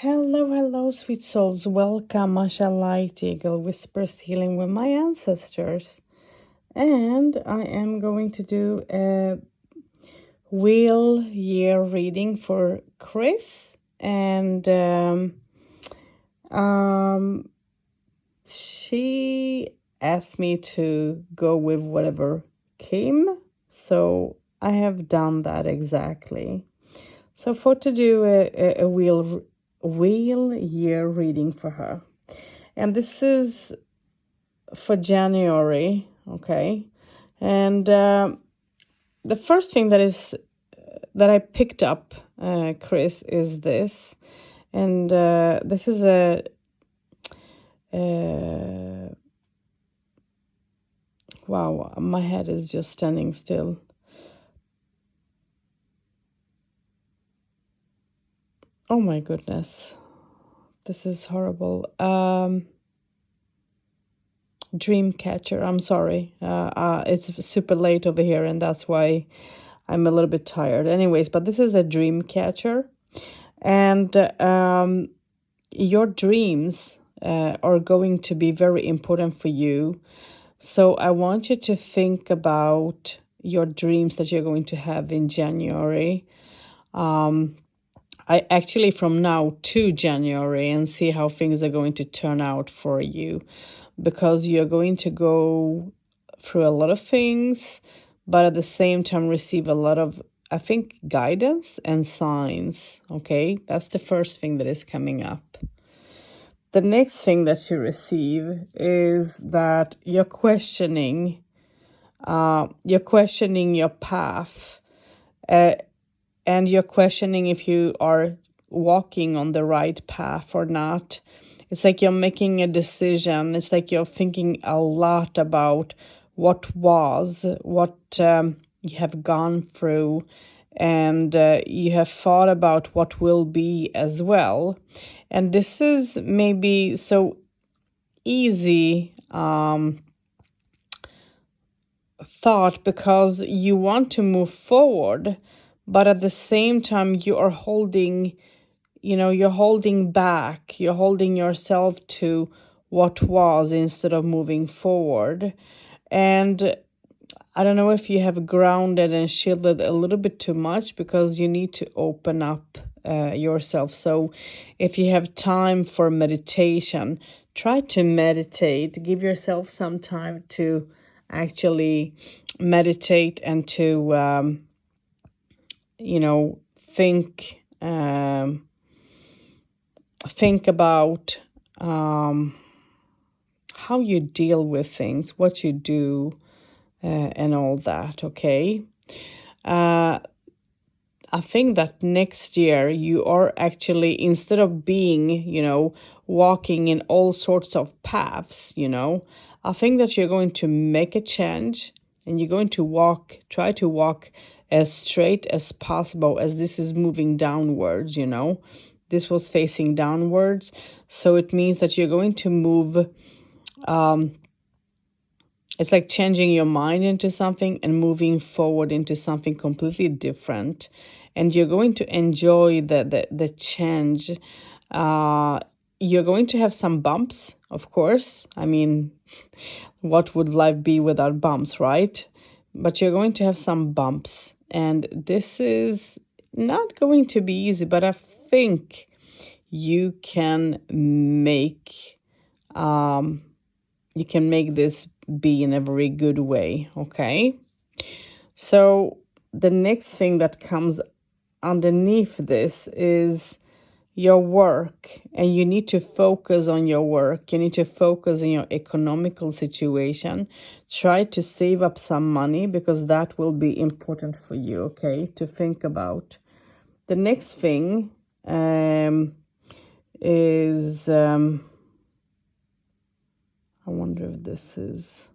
Hello, hello, sweet souls. Welcome, Masha Light Eagle Whispers Healing with my ancestors. And I am going to do a wheel year reading for Chris. And she asked me to go with whatever came. So I have done that exactly. So for to do a wheel year reading for her, and this is for January, okay. And the first thing that I picked up, Chris, is this, and this is a wow, my head is just standing still. Oh my goodness, this is horrible. Dream catcher. I'm sorry. It's super late over here, and that's why I'm a little bit tired. Anyways, but this is a dream catcher, and your dreams are going to be very important for you. So I want you to think about your dreams that you're going to have in January. I actually from now to January, and see how things are going to turn out for you, because you're going to go through a lot of things, but at the same time receive a lot of, I think, guidance and signs. Okay, that's the first thing that is coming up. The next thing that you receive is that you're questioning your path, and you're questioning if you are walking on the right path or not. It's like you're making a decision. It's like you're thinking a lot about what was, what you have gone through, and you have thought about what will be as well. And this is maybe so easy thought, because you want to move forward, but at the same time you are holding, you're holding back, you're holding yourself to what was instead of moving forward. And I don't know if you have grounded and shielded a little bit too much, because you need to open up yourself. So if you have time for meditation, try to meditate. Give yourself some time to actually meditate and to think about how you deal with things, what you do, and all that. Okay. I think that next year you are actually, instead of being, walking in all sorts of paths, I think that you're going to make a change, and you're going to try to walk as straight as possible, as this is moving downwards, This was facing downwards. So it means that you're going to move, it's like changing your mind into something and moving forward into something completely different. And you're going to enjoy the change. You're going to have some bumps, of course. I mean, what would life be without bumps, right? But you're going to have some bumps. And this is not going to be easy, but I think you can make this be in a very good way. Okay. So the next thing that comes underneath this is your work, and you need to focus on your work. You need to focus on your economical situation. Try to save up some money, because that will be important for you, okay, to think about. The next thing is I wonder if this is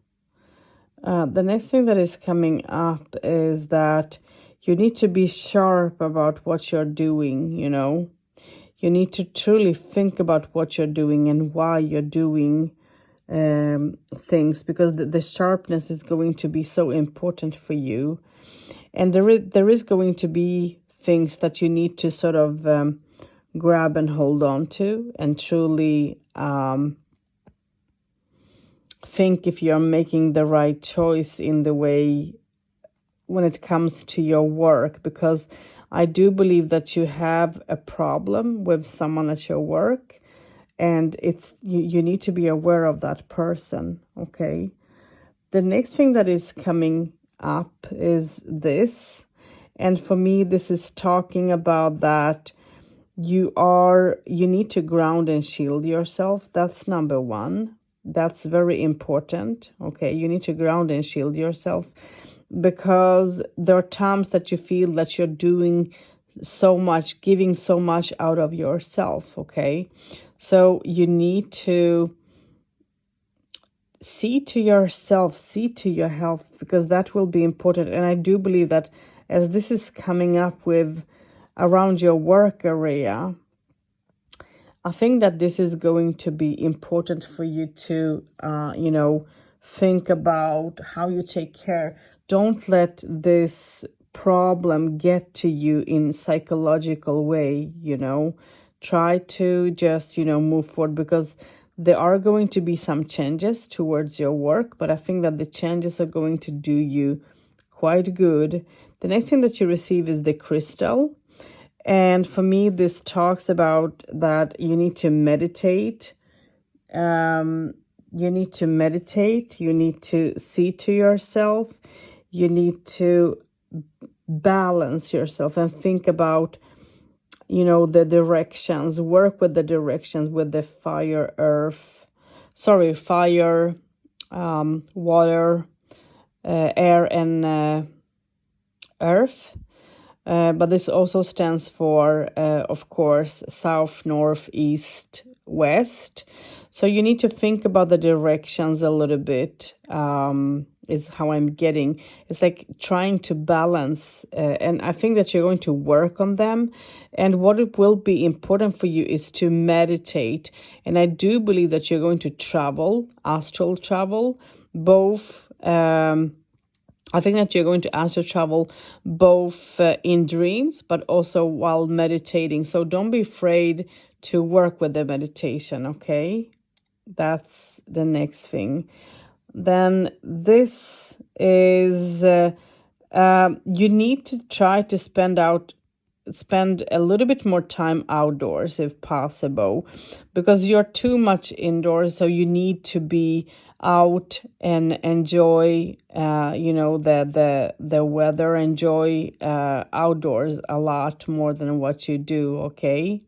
the next thing that is coming up is that you need to be sharp about what you're doing. You need to truly think about what you're doing and why you're doing things, because the sharpness is going to be so important for you. And there is going to be things that you need to sort of grab and hold on to, and truly think if you're making the right choice in the way when it comes to your work, because I do believe that you have a problem with someone at your work, and it's you need to be aware of that person. Okay, the next thing that is coming up is this, and for me this is talking about that you need to ground and shield yourself. That's number one. That's very important. Okay, you need to ground and shield yourself, because there are times that you feel that you're doing so much, giving so much out of yourself. Okay, so you need to see to yourself, see to your health, because that will be important. And I do believe that as this is coming up with around your work area, I think that this is going to be important for you to, think about how you take care. Don't let this problem get to you in psychological way, Try to just, move forward, because there are going to be some changes towards your work, but I think that the changes are going to do you quite good. The next thing that you receive is the crystal. And for me, this talks about that you need to meditate. You need to meditate. You need to see to yourself. You need to balance yourself and think about, the directions. Work with the directions with the fire, water, air, and earth. But this also stands for, of course, south, north, east, west. So you need to think about the directions a little bit, is how I'm getting. It's like trying to balance, and I think that you're going to work on them. And what it will be important for you is to meditate. And I do believe that you're going to travel, astral travel, both. I think that you're going to astral travel both in dreams, but also while meditating. So don't be afraid to work with the meditation, okay? That's the next thing. Then this is, you need to try to spend a little bit more time outdoors if possible, because you're too much indoors. So you need to be out and enjoy the weather, enjoy outdoors a lot more than what you do. Okay,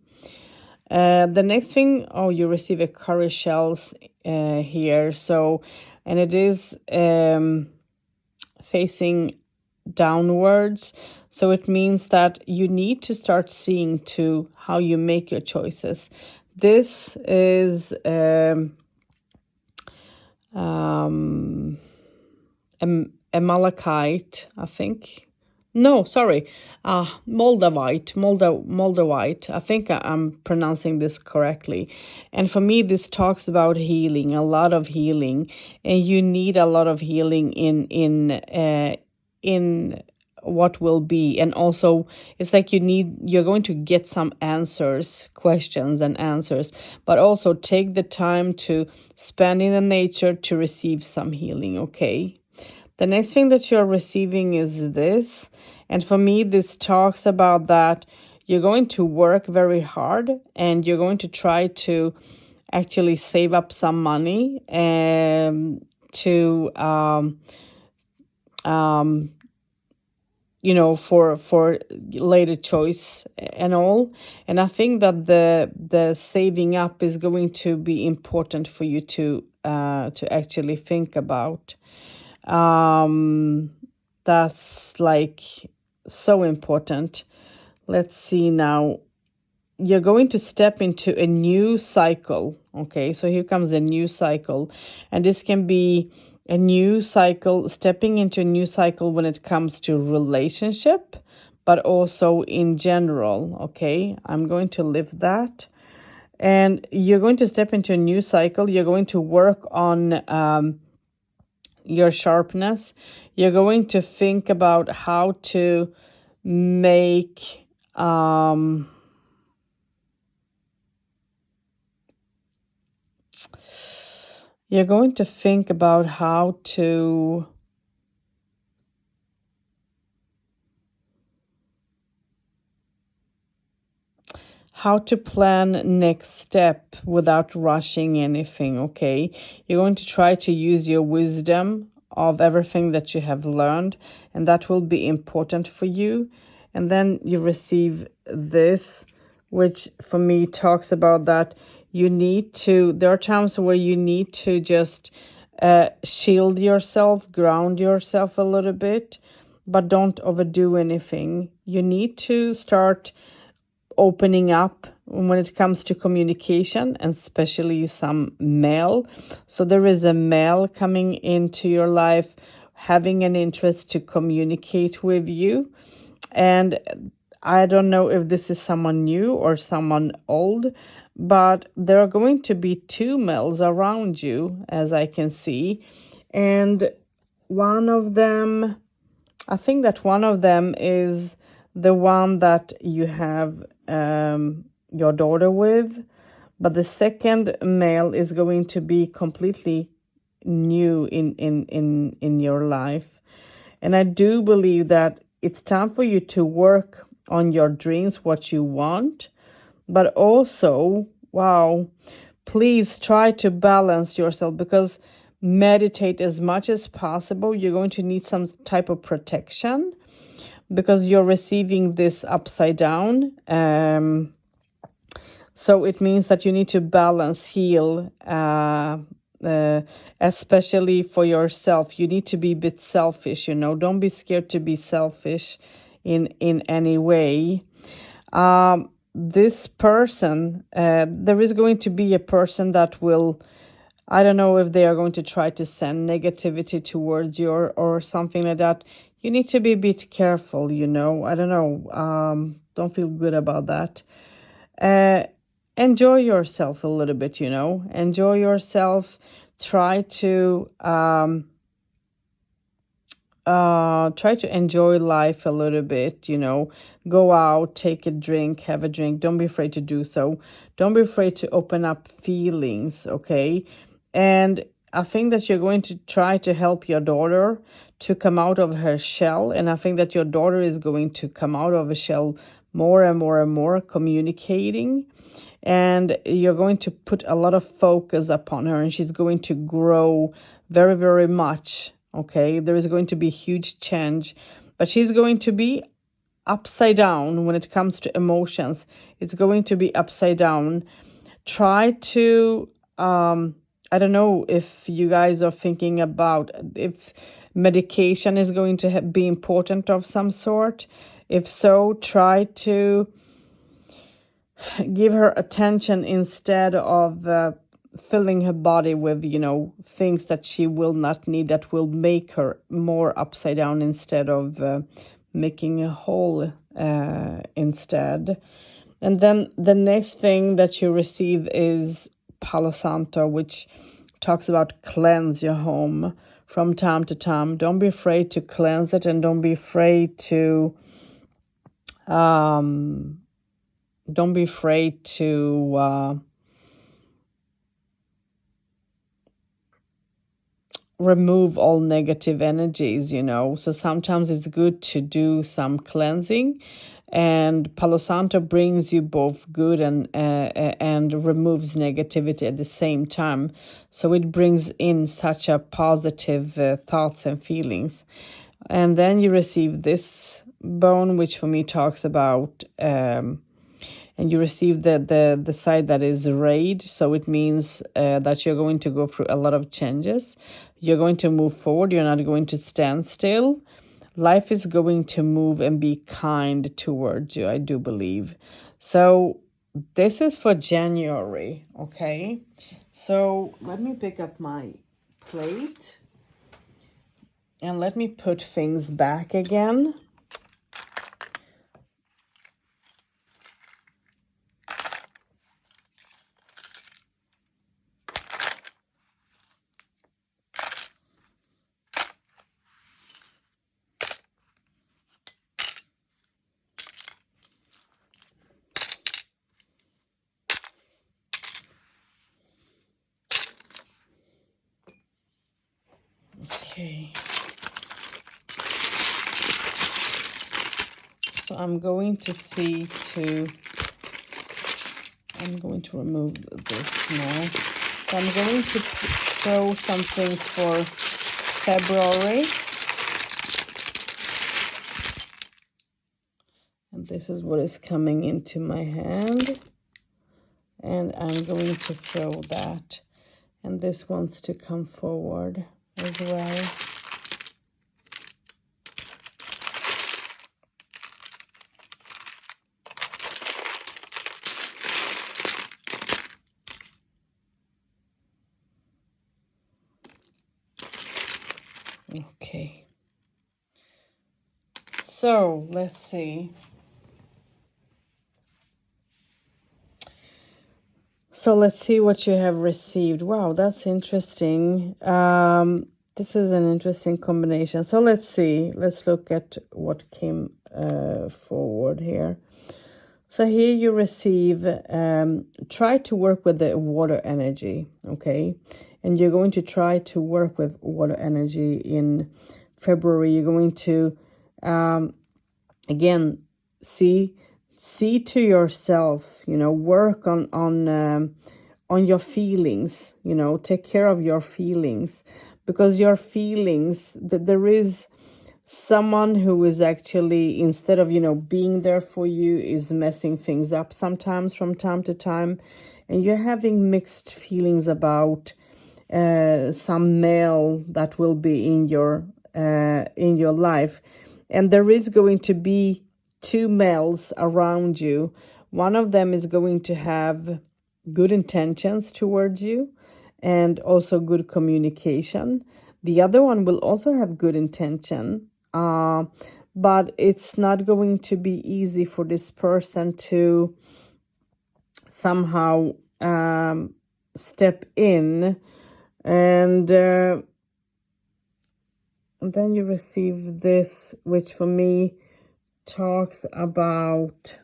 the next thing, you receive a curry shells here. So, and it is facing downwards. So it means that you need to start seeing to how you make your choices. This is a malachite, I think. No, sorry, Moldavite. I think I'm pronouncing this correctly. And for me, this talks about healing, a lot of healing, and you need a lot of healing in what will be. And also it's like you're going to get some questions and answers, but also take the time to spend in the nature to receive some healing. Okay, the next thing that you're receiving is this, and for me this talks about that you're going to work very hard, and you're going to try to actually save up some money to for later choice and all. And I think that the saving up is going to be important for you to actually think about. That's like so important. Let's see now. You're going to step into a new cycle. Okay, so here comes a new cycle, and this can be a new cycle, stepping into a new cycle when it comes to relationship, but also in general. Okay, I'm going to live that. And you're going to step into a new cycle. You're going to work on your sharpness. You're going to think about how to make You're going to think about how to plan next step without rushing anything, okay? You're going to try to use your wisdom of everything that you have learned, and that will be important for you. And then you receive this, which for me talks about that you need to, there are times where you need to just shield yourself, ground yourself a little bit, but don't overdo anything. You need to start opening up when it comes to communication, and especially some male. So there is a male coming into your life having an interest to communicate with you. And I don't know if this is someone new or someone old, but there are going to be two males around you, as I can see. And one of them, I think that one of them is the one that you have your daughter with, but the second male is going to be completely new in your life. And I do believe that it's time for you to work on your dreams, what you want, but also, wow, please try to balance yourself, because meditate as much as possible. You're going to need some type of protection because you're receiving this upside down. So it means that you need to balance, heal, especially for yourself. You need to be a bit selfish, don't be scared to be selfish in any way. This person, there is going to be a person that will, I don't know if they are going to try to send negativity towards you or something like that. You need to be a bit careful, I don't know. Don't feel good about that. Enjoy yourself a little bit, enjoy yourself. Try to enjoy life a little bit, go out, take a drink, have a drink. Don't be afraid to do so. Don't be afraid to open up feelings, okay? And I think that you're going to try to help your daughter to come out of her shell. And I think that your daughter is going to come out of a shell more and more and more, communicating. And you're going to put a lot of focus upon her, and she's going to grow very, very much. Okay, there is going to be huge change, but she's going to be upside down when it comes to emotions. It's going to be upside down. Try to, I don't know if you guys are thinking about if medication is going to be important of some sort. If so, try to give her attention instead of filling her body with, things that she will not need, that will make her more upside down instead of making a whole instead. And then the next thing that you receive is Palo Santo, which talks about cleanse your home from time to time. Don't be afraid to cleanse it, and don't be afraid to remove all negative energies, So sometimes it's good to do some cleansing, and Palo Santo brings you both good and removes negativity at the same time. So it brings in such a positive thoughts and feelings. And then you receive this bone, which for me talks about and you receive the side that is raid. So it means that you're going to go through a lot of changes. You're going to move forward. You're not going to stand still. Life is going to move and be kind towards you, I do believe. So this is for January, okay? So let me pick up my plate and let me put things back again. Okay. So I'm going to remove this now. So I'm going to throw some things for February. And this is what is coming into my hand. And I'm going to throw that. And this wants to come forward as well. Okay. So let's see. So let's see what you have received. Wow, that's interesting. This is an interesting combination. So let's see. Let's look at what came forward here. So here you receive, try to work with the water energy, okay? And you're going to try to work with water energy in February. You're going to, again, see to yourself, work on your feelings, take care of your feelings, because your feelings, that there is someone who is actually, instead of being there for you, is messing things up sometimes from time to time, and you're having mixed feelings about some male that will be in your life. And there is going to be two males around you. One of them is going to have good intentions towards you and also good communication. The other one will also have good intention, but it's not going to be easy for this person to somehow step in. And then you receive this, which for me talks about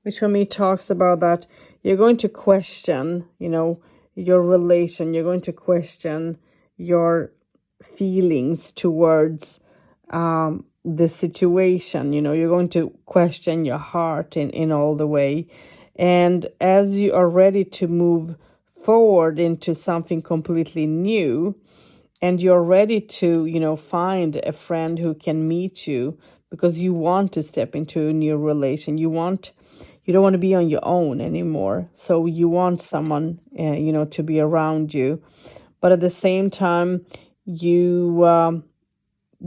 that you're going to question, your relation. You're going to question your feelings towards the situation. You're going to question your heart in all the way. And as you are ready to move forward into something completely new, and you're ready to find a friend who can meet you, because you want to step into a new relation, you don't want to be on your own anymore, so you want someone to be around you, but at the same time you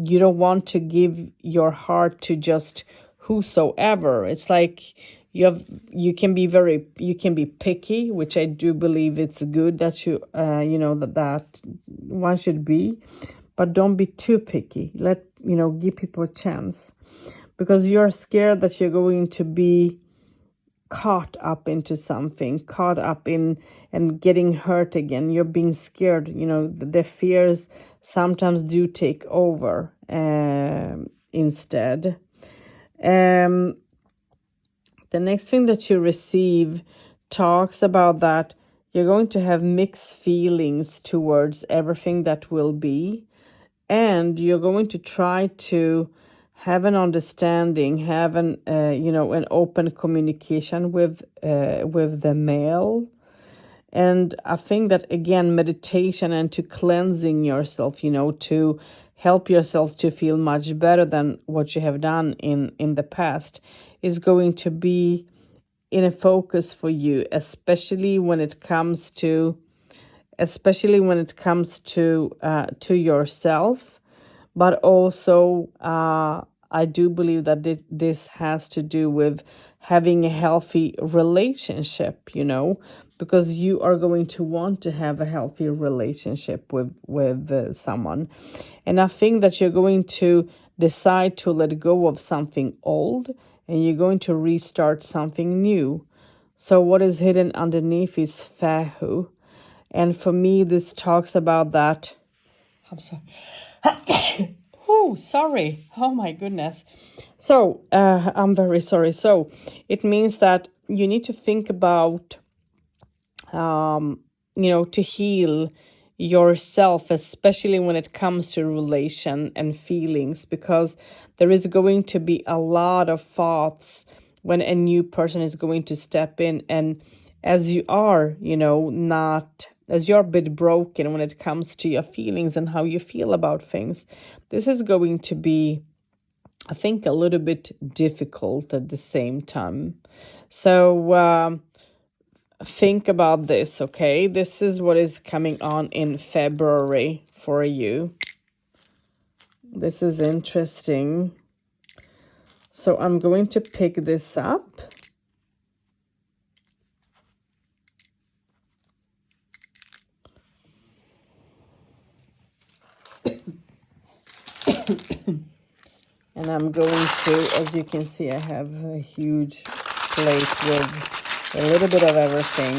don't want to give your heart to just whosoever. It's like you can be picky, which I do believe it's good that you that one should be, but don't be too picky. Give people a chance, because you're scared that you're going to be caught up into something, caught up in and getting hurt again. You're being scared. The fears sometimes do take over instead. The next thing that you receive talks about that you're going to have mixed feelings towards everything that will be, and you're going to try to have an understanding, have an open communication with the male. And I think that, again, meditation and to cleansing yourself, to help yourself to feel much better than what you have done in the past, is going to be in a focus for you, especially when it comes to to yourself. But also I do believe that this has to do with having a healthy relationship, because you are going to want to have a healthy relationship with someone. And I think that you're going to decide to let go of something old, and you're going to restart something new. So what is hidden underneath is Fahu. And for me, this talks about that. I'm sorry. Oh, sorry. Oh, my goodness. So I'm very sorry. So it means that you need to think about to heal yourself, especially when it comes to relation and feelings, because there is going to be a lot of thoughts when a new person is going to step in. And as you are, not as you're a bit broken when it comes to your feelings and how you feel about things, this is going to be, I think, a little bit difficult at the same time. So think about this, okay? This is what is coming on in February for you. This is interesting. So I'm going to pick this up. And I'm going to, as you can see, I have a huge plate with a little bit of everything.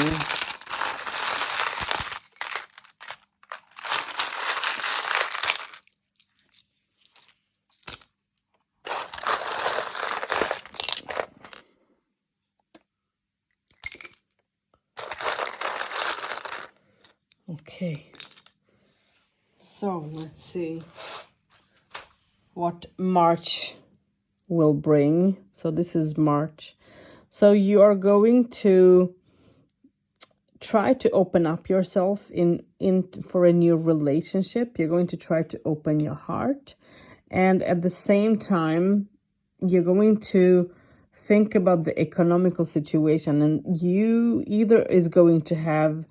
Okay. So let's see what March will bring. So this is March. So you are going to try to open up yourself in for a new relationship. You're going to try to open your heart, and at the same time you're going to think about the economical situation, and you either is going to have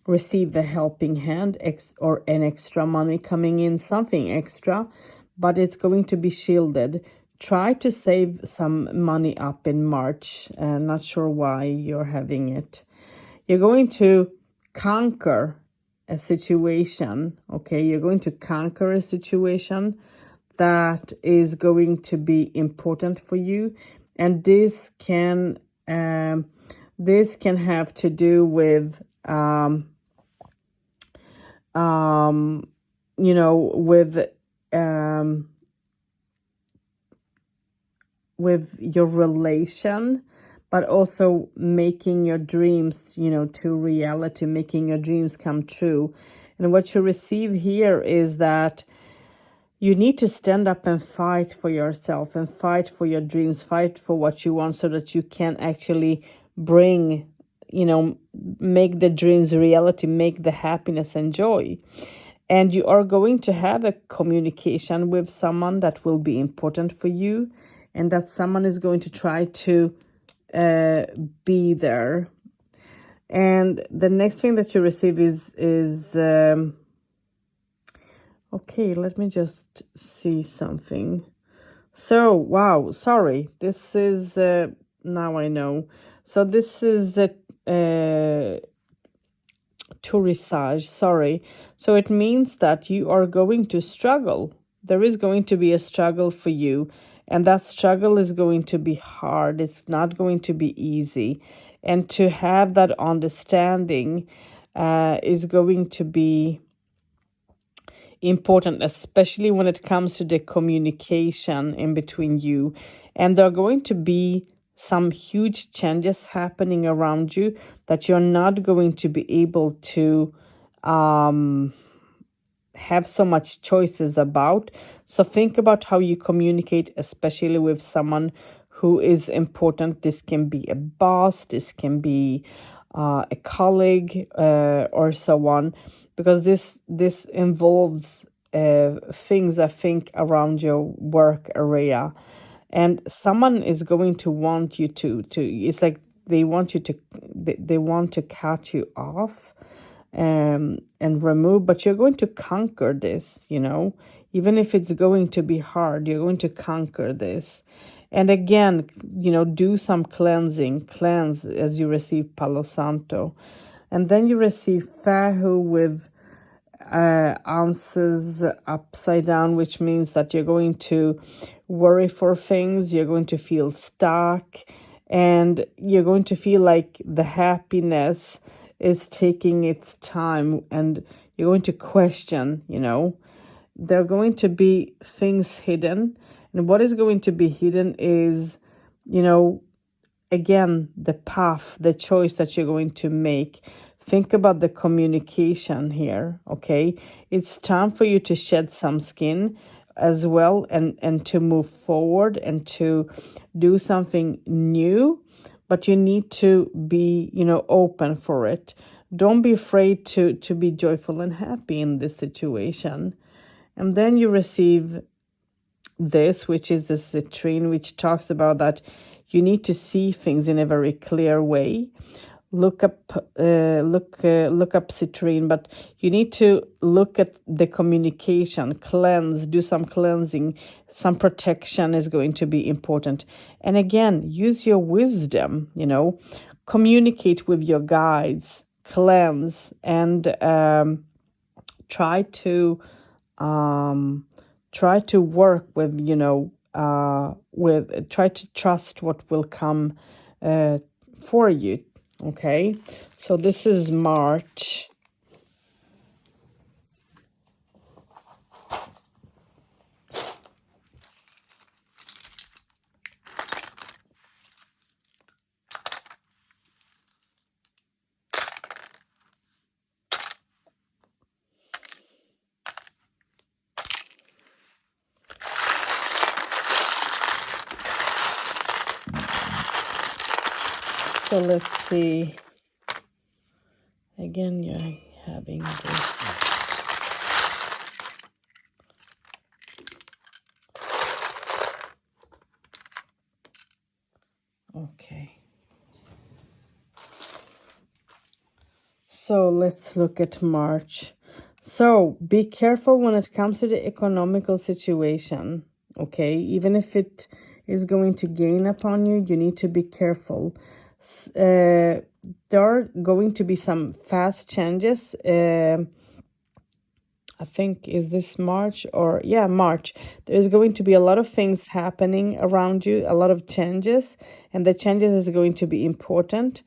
receive a helping hand or an extra money coming in, something extra, but it's going to be shielded. Try to save some money up in March. Not sure why you're having it. You're going to conquer a situation, okay? You're going to conquer a situation that is going to be important for you. And this can have to do with with your relation, but also making your dreams, to reality, making your dreams come true. And what you receive here is that you need to stand up and fight for yourself and fight for your dreams, fight for what you want, so that you can actually bring, make the dreams reality, make the happiness and joy. And you are going to have a communication with someone that will be important for you, and that someone is going to try to be there. And the next thing that you receive is okay, let me just see something. So, wow, sorry. This is, now I know. So this is a tourissage, sorry. So it means that you are going to struggle. There is going to be a struggle for you. And that struggle is going to be hard. It's not going to be easy. And to have that understanding is going to be important, especially when it comes to the communication in between you. And there are going to be some huge changes happening around you that you're not going to be able to have so much choices about. So think about how you communicate, especially with someone who is important. This can be a boss, this can be a colleague, or so on, because this involves things, I think, around your work area. And someone is going to want you to it's like they want you to they want to cut you off and remove, but you're going to conquer this, even if it's going to be hard, you're going to conquer this. And again, do some cleanse as you receive Palo Santo. And then you receive Fahu with answers upside down, which means that you're going to worry for things, you're going to feel stuck, and you're going to feel like the happiness is taking its time, and you're going to question, there are going to be things hidden. And what is going to be hidden is, again, the path, the choice that you're going to make. think about the communication here, okay? It's time for you to shed some skin as well, and to move forward and to do something new, but you need to be, open for it. Don't be afraid to be joyful and happy in this situation. And then you receive this, which is the citrine, which talks about that you need to see things in a very clear way. Look up citrine, but you need to look at the communication, cleanse, do some cleansing, some protection is going to be important. And again, use your wisdom, communicate with your guides, cleanse, and try to work with, try to trust what will come for you. Okay, so this is March. So let's see. Again, you're having this. Okay. So let's look at March. So be careful when it comes to the economical situation. Okay, even if it is going to gain upon you, you need to be careful. There are going to be some fast changes. I think, is this March or March. There's going to be a lot of things happening around you, a lot of changes, and the changes is going to be important.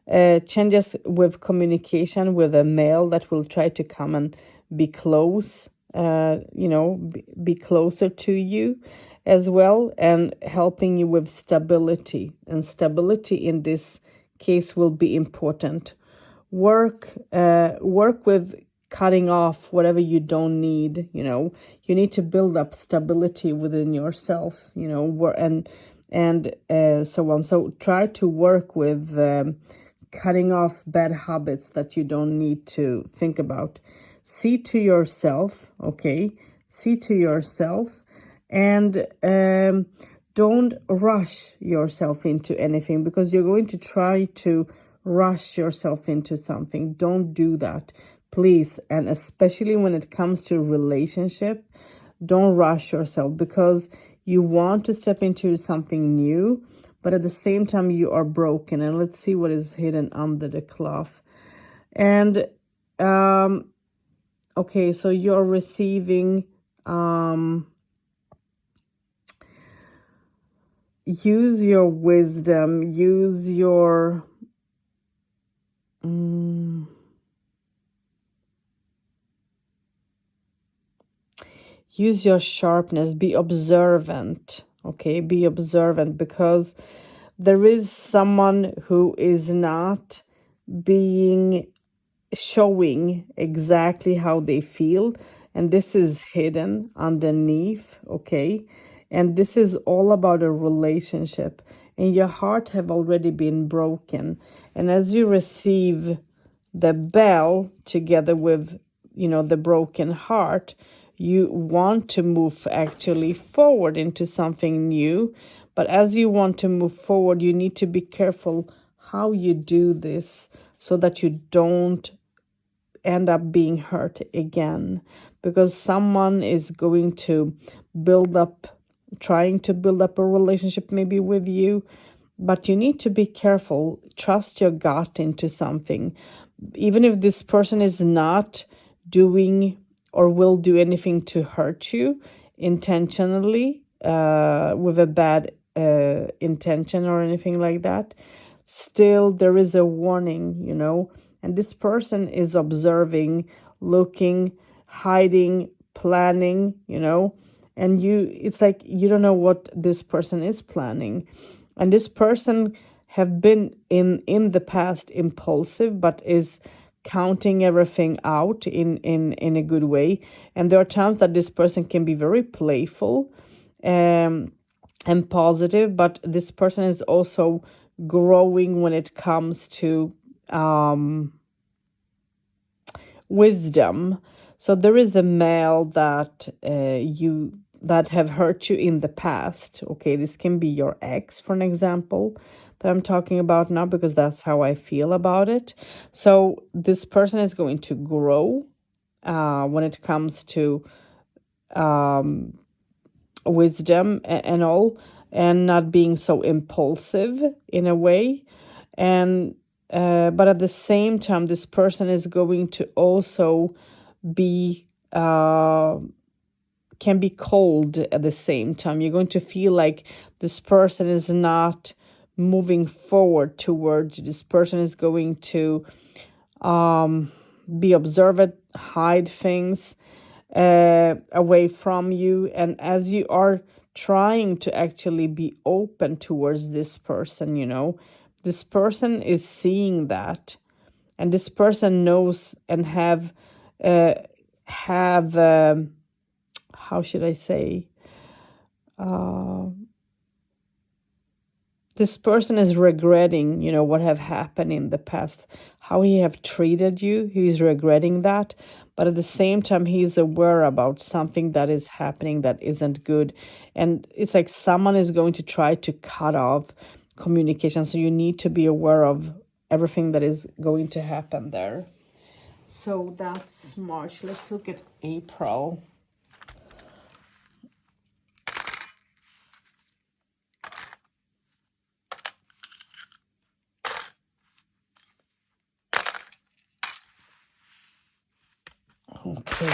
Changes with communication with a male that will try to come and be close, be closer to you as well, and helping you with stability. And stability in this case will be important. Work with cutting off whatever you don't need. You need to build up stability within yourself, and so on. So try to work with cutting off bad habits that you don't need to think about. See to yourself, okay? See to yourself, and don't rush yourself into anything, because you're going to try to rush yourself into something. Don't do that, please. And especially when it comes to relationship, don't rush yourself, because you want to step into something new, but at the same time you are broken. And let's see what is hidden under the cloth. And okay, so you're receiving use your wisdom, use your use your sharpness, be observant. Okay, be observant, because there is someone who is not showing exactly how they feel, and this is hidden underneath. Okay, and this is all about a relationship, and your heart have already been broken. And as you receive the bell together with the broken heart, you want to move actually forward into something new. But as you want to move forward, you need to be careful how you do this, so that you don't end up being hurt again, because someone is going to trying to build up a relationship maybe with you, but you need to be careful. Trust your gut into something. Even if this person is not doing or will do anything to hurt you intentionally, with a bad intention or anything like that, still there is a warning, and this person is observing, looking, hiding, planning, and it's like you don't know what this person is planning. And this person have been in the past impulsive, but is counting everything out in a good way. And there are times that this person can be very playful and positive, but this person is also growing when it comes to wisdom. So there is a male that that have hurt you in the past. Okay, this can be your ex, for an example, that I'm talking about now, because that's how I feel about it. So this person is going to grow when it comes to wisdom and all, and not being so impulsive in a way. And but at the same time, this person is going to also be can be cold at the same time. You're going to feel like this person is not moving forward towards you. This person is going to be observant, hide things away from you. And as you are trying to actually be open towards this person, this person is seeing that, and this person knows and have how should I say, this person is regretting, what have happened in the past, how he have treated you. He's regretting that, but at the same time, he's aware about something that is happening that isn't good. And it's like someone is going to try to cut off communication. So you need to be aware of everything that is going to happen there. So that's March. Let's look at April. Okay.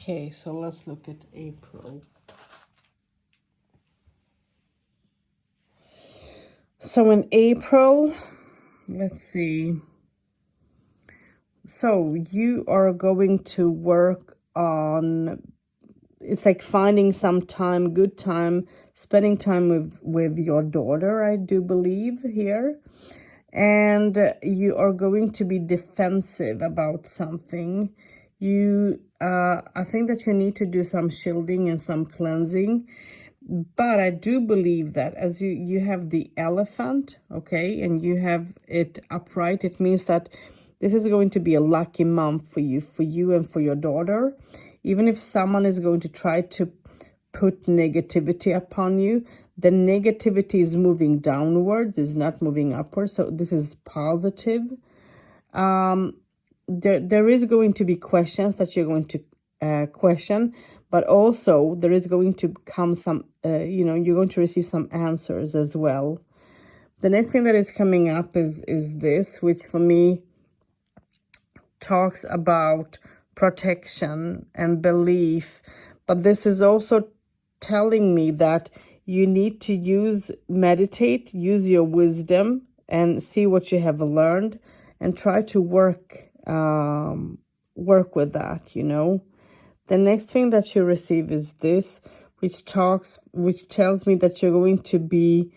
Okay, so let's look at April. So in April, let's see. So you are going to work on, it's like finding some time, good time, spending time with your daughter, I do believe here. And you are going to be defensive about something. I think that you need to do some shielding and some cleansing. But I do believe that as you have the elephant, okay, and you have it upright, it means that this is going to be a lucky month for you and for your daughter. Even if someone is going to try to put negativity upon you, the negativity is moving downwards, is not moving upwards. So this is positive. There is going to be questions that you're going to question, but also there is going to come some, you're going to receive some answers as well. The next thing that is coming up is this, which for me talks about protection and belief. But this is also telling me that you need to meditate, use your wisdom, and see what you have learned, and try to work with that. The next thing that you receive is this, which tells me that you're going to be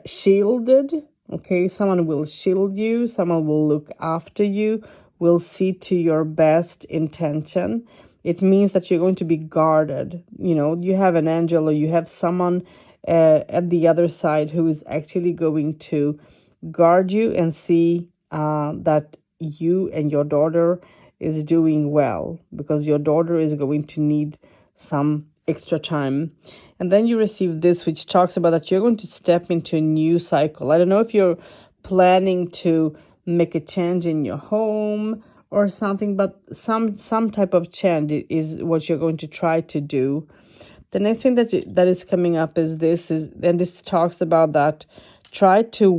shielded. Okay, someone will shield you, someone will look after you, will see to your best intention. It means that you're going to be guarded. You have an angel, or you have someone at the other side who is actually going to guard you and see that you and your daughter is doing well, because your daughter is going to need some extra time. And then you receive this, which talks about that you're going to step into a new cycle. I don't know if you're planning to make a change in your home or something, but some type of change is what you're going to try to do. The next thing that is coming up is this, and this talks about that try to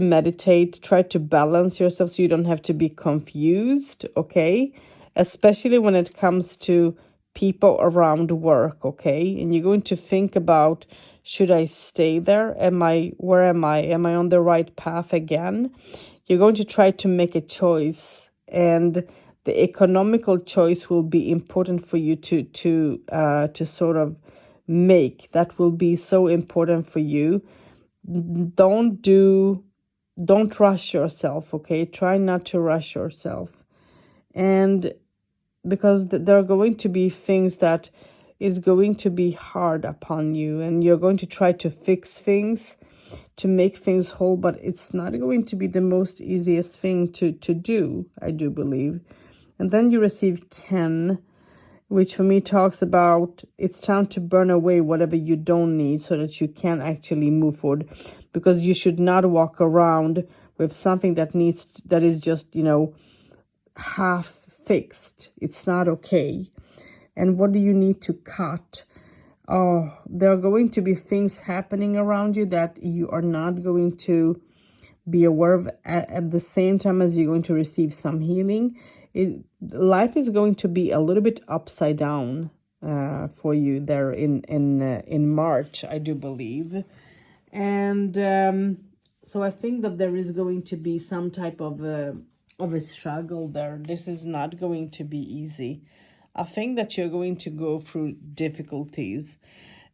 meditate, try to balance yourself so you don't have to be confused, okay? especially when it comes to people around work, okay? And you're going to think about, should I stay there? Where am I? Am I on the right path again? You're going to try to make a choice, and the economical choice will be important for you to sort of make. That will be so important for you. Don't rush yourself, okay? Try not to rush yourself. And because there are going to be things that is going to be hard upon you, and you're going to try to fix things, to make things whole, but it's not going to be the most easiest thing to do, I do believe. And then you receive 10, which for me talks about it's time to burn away whatever you don't need so that you can actually move forward, because you should not walk around with something that is just, half fixed. It's not okay. And what do you need to cut? Oh, there are going to be things happening around you that you are not going to be aware of at the same time as you're going to receive some healing. Life is going to be a little bit upside down for you there in March, I do believe. And so I think that there is going to be some type of a struggle there. This is not going to be easy. I think that you're going to go through difficulties.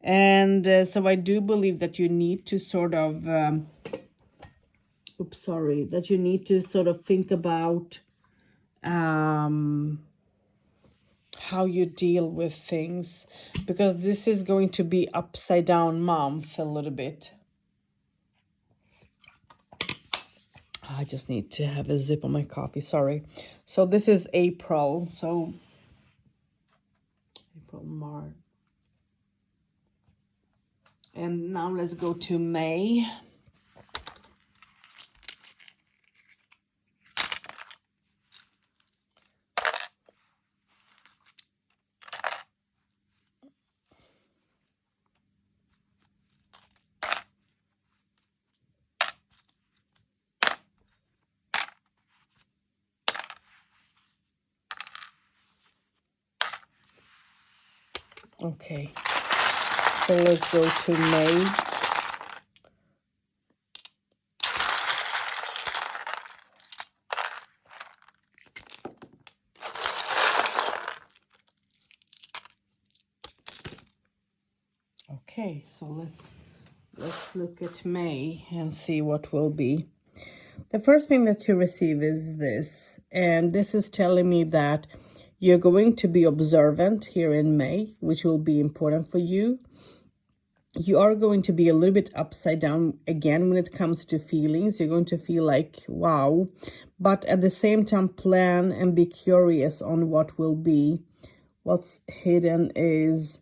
And so I do believe that you need to sort of, that you need to sort of think about how you deal with things, because this is going to be upside down month a little bit. I just need to have a sip on my coffee, sorry. So this is April, so April, March. And now let's go to May. Okay, so let's go to May. Okay, so let's look at May and see what will be. The first thing that you receive is this, and this is telling me that you're going to be observant here in May, which will be important for you. You are going to be a little bit upside down again when it comes to feelings. You're going to feel like, wow, but at the same time plan and be curious on what will be. What's hidden is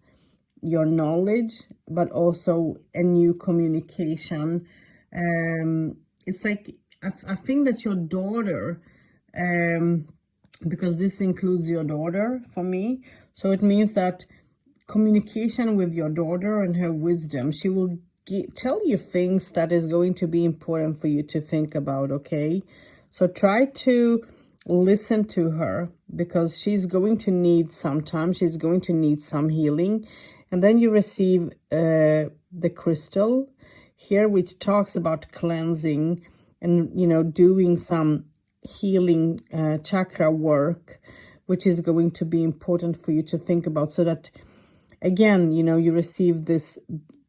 your knowledge, but also a new communication. It's like, I think that your daughter, because this includes your daughter for me, so it means that communication with your daughter and her wisdom, she will tell you things that is going to be important for you to think about, okay? So try to listen to her, because she's going to need some time, she's going to need some healing. And then you receive the crystal here, which talks about cleansing and, doing some healing chakra work, which is going to be important for you to think about, so that, again, you receive this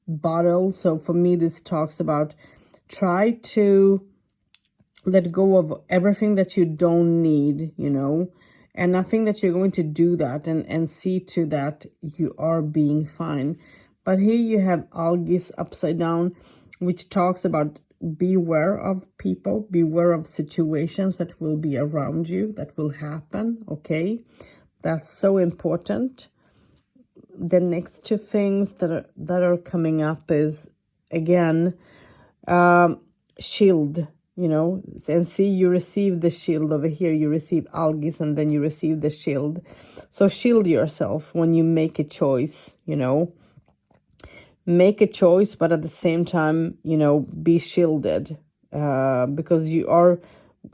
bottle. So for me, this talks about try to let go of everything that you don't need, and I think that you're going to do that and see to that you are being fine. But here you have Algis upside down, which talks about beware of people, beware of situations that will be around you, that will happen, okay? That's so important. The next two things that are coming up is, again, shield. And see, you receive the shield over here, you receive Algis, and then you receive the shield. So shield yourself when you make a choice, make a choice, but at the same time, be shielded, because you are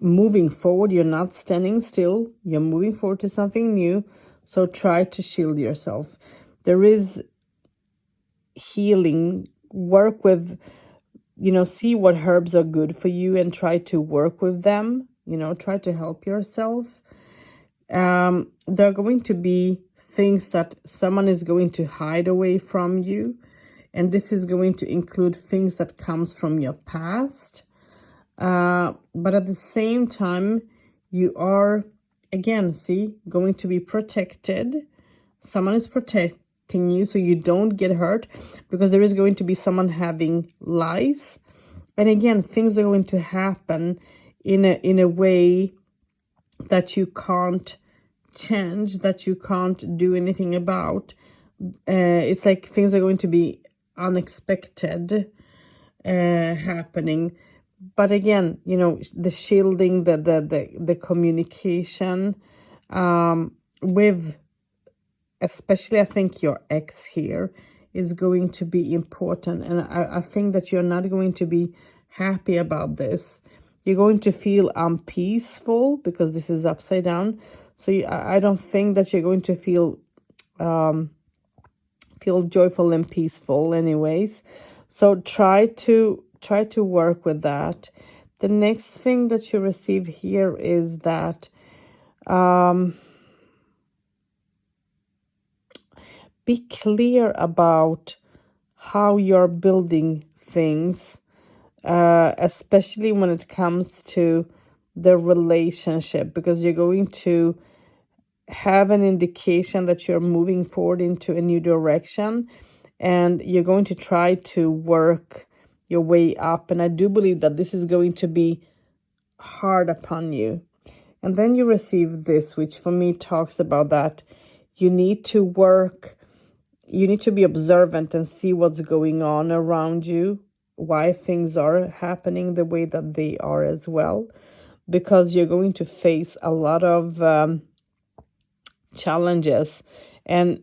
moving forward. You're not standing still. You're moving forward to something new. So try to shield yourself. There is healing. Work with, see what herbs are good for you and try to work with them. Try to help yourself. There are going to be things that someone is going to hide away from you. And this is going to include things that comes from your past. But at the same time, you are, again, going to be protected. Someone is protecting you so you don't get hurt, because there is going to be someone having lies. And again, things are going to happen in a way that you can't change, that you can't do anything about. It's like things are going to be unexpected happening. But again, the shielding, the communication with, especially I think your ex here, is going to be important. And I think that you're not going to be happy about this. You're going to feel unpeaceful because this is upside down. So I don't think that you're going to feel joyful and peaceful anyways. So try to work with that. The next thing that you receive here is that be clear about how you're building things, especially when it comes to the relationship, because you're going to have an indication that you're moving forward into a new direction, and you're going to try to work your way up. And I do believe that this is going to be hard upon you. And then you receive this, which for me talks about that you need to work, you need to be observant and see what's going on around you, why things are happening the way that they are as well, because you're going to face a lot of challenges. And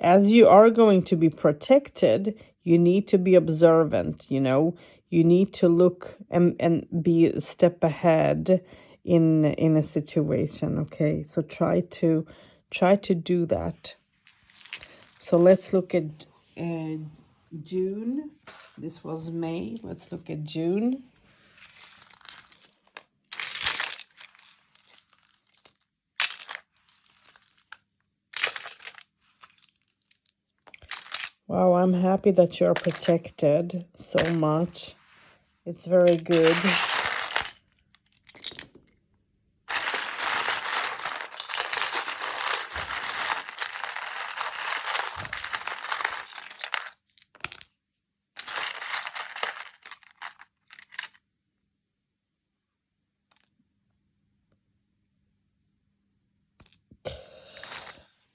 as you are going to be protected, you need to be observant. You need to look and be a step ahead in a situation. Okay, so try to do that. So let's look at June. This was May. Let's look at June. Wow, I'm happy that you're protected so much. It's very good.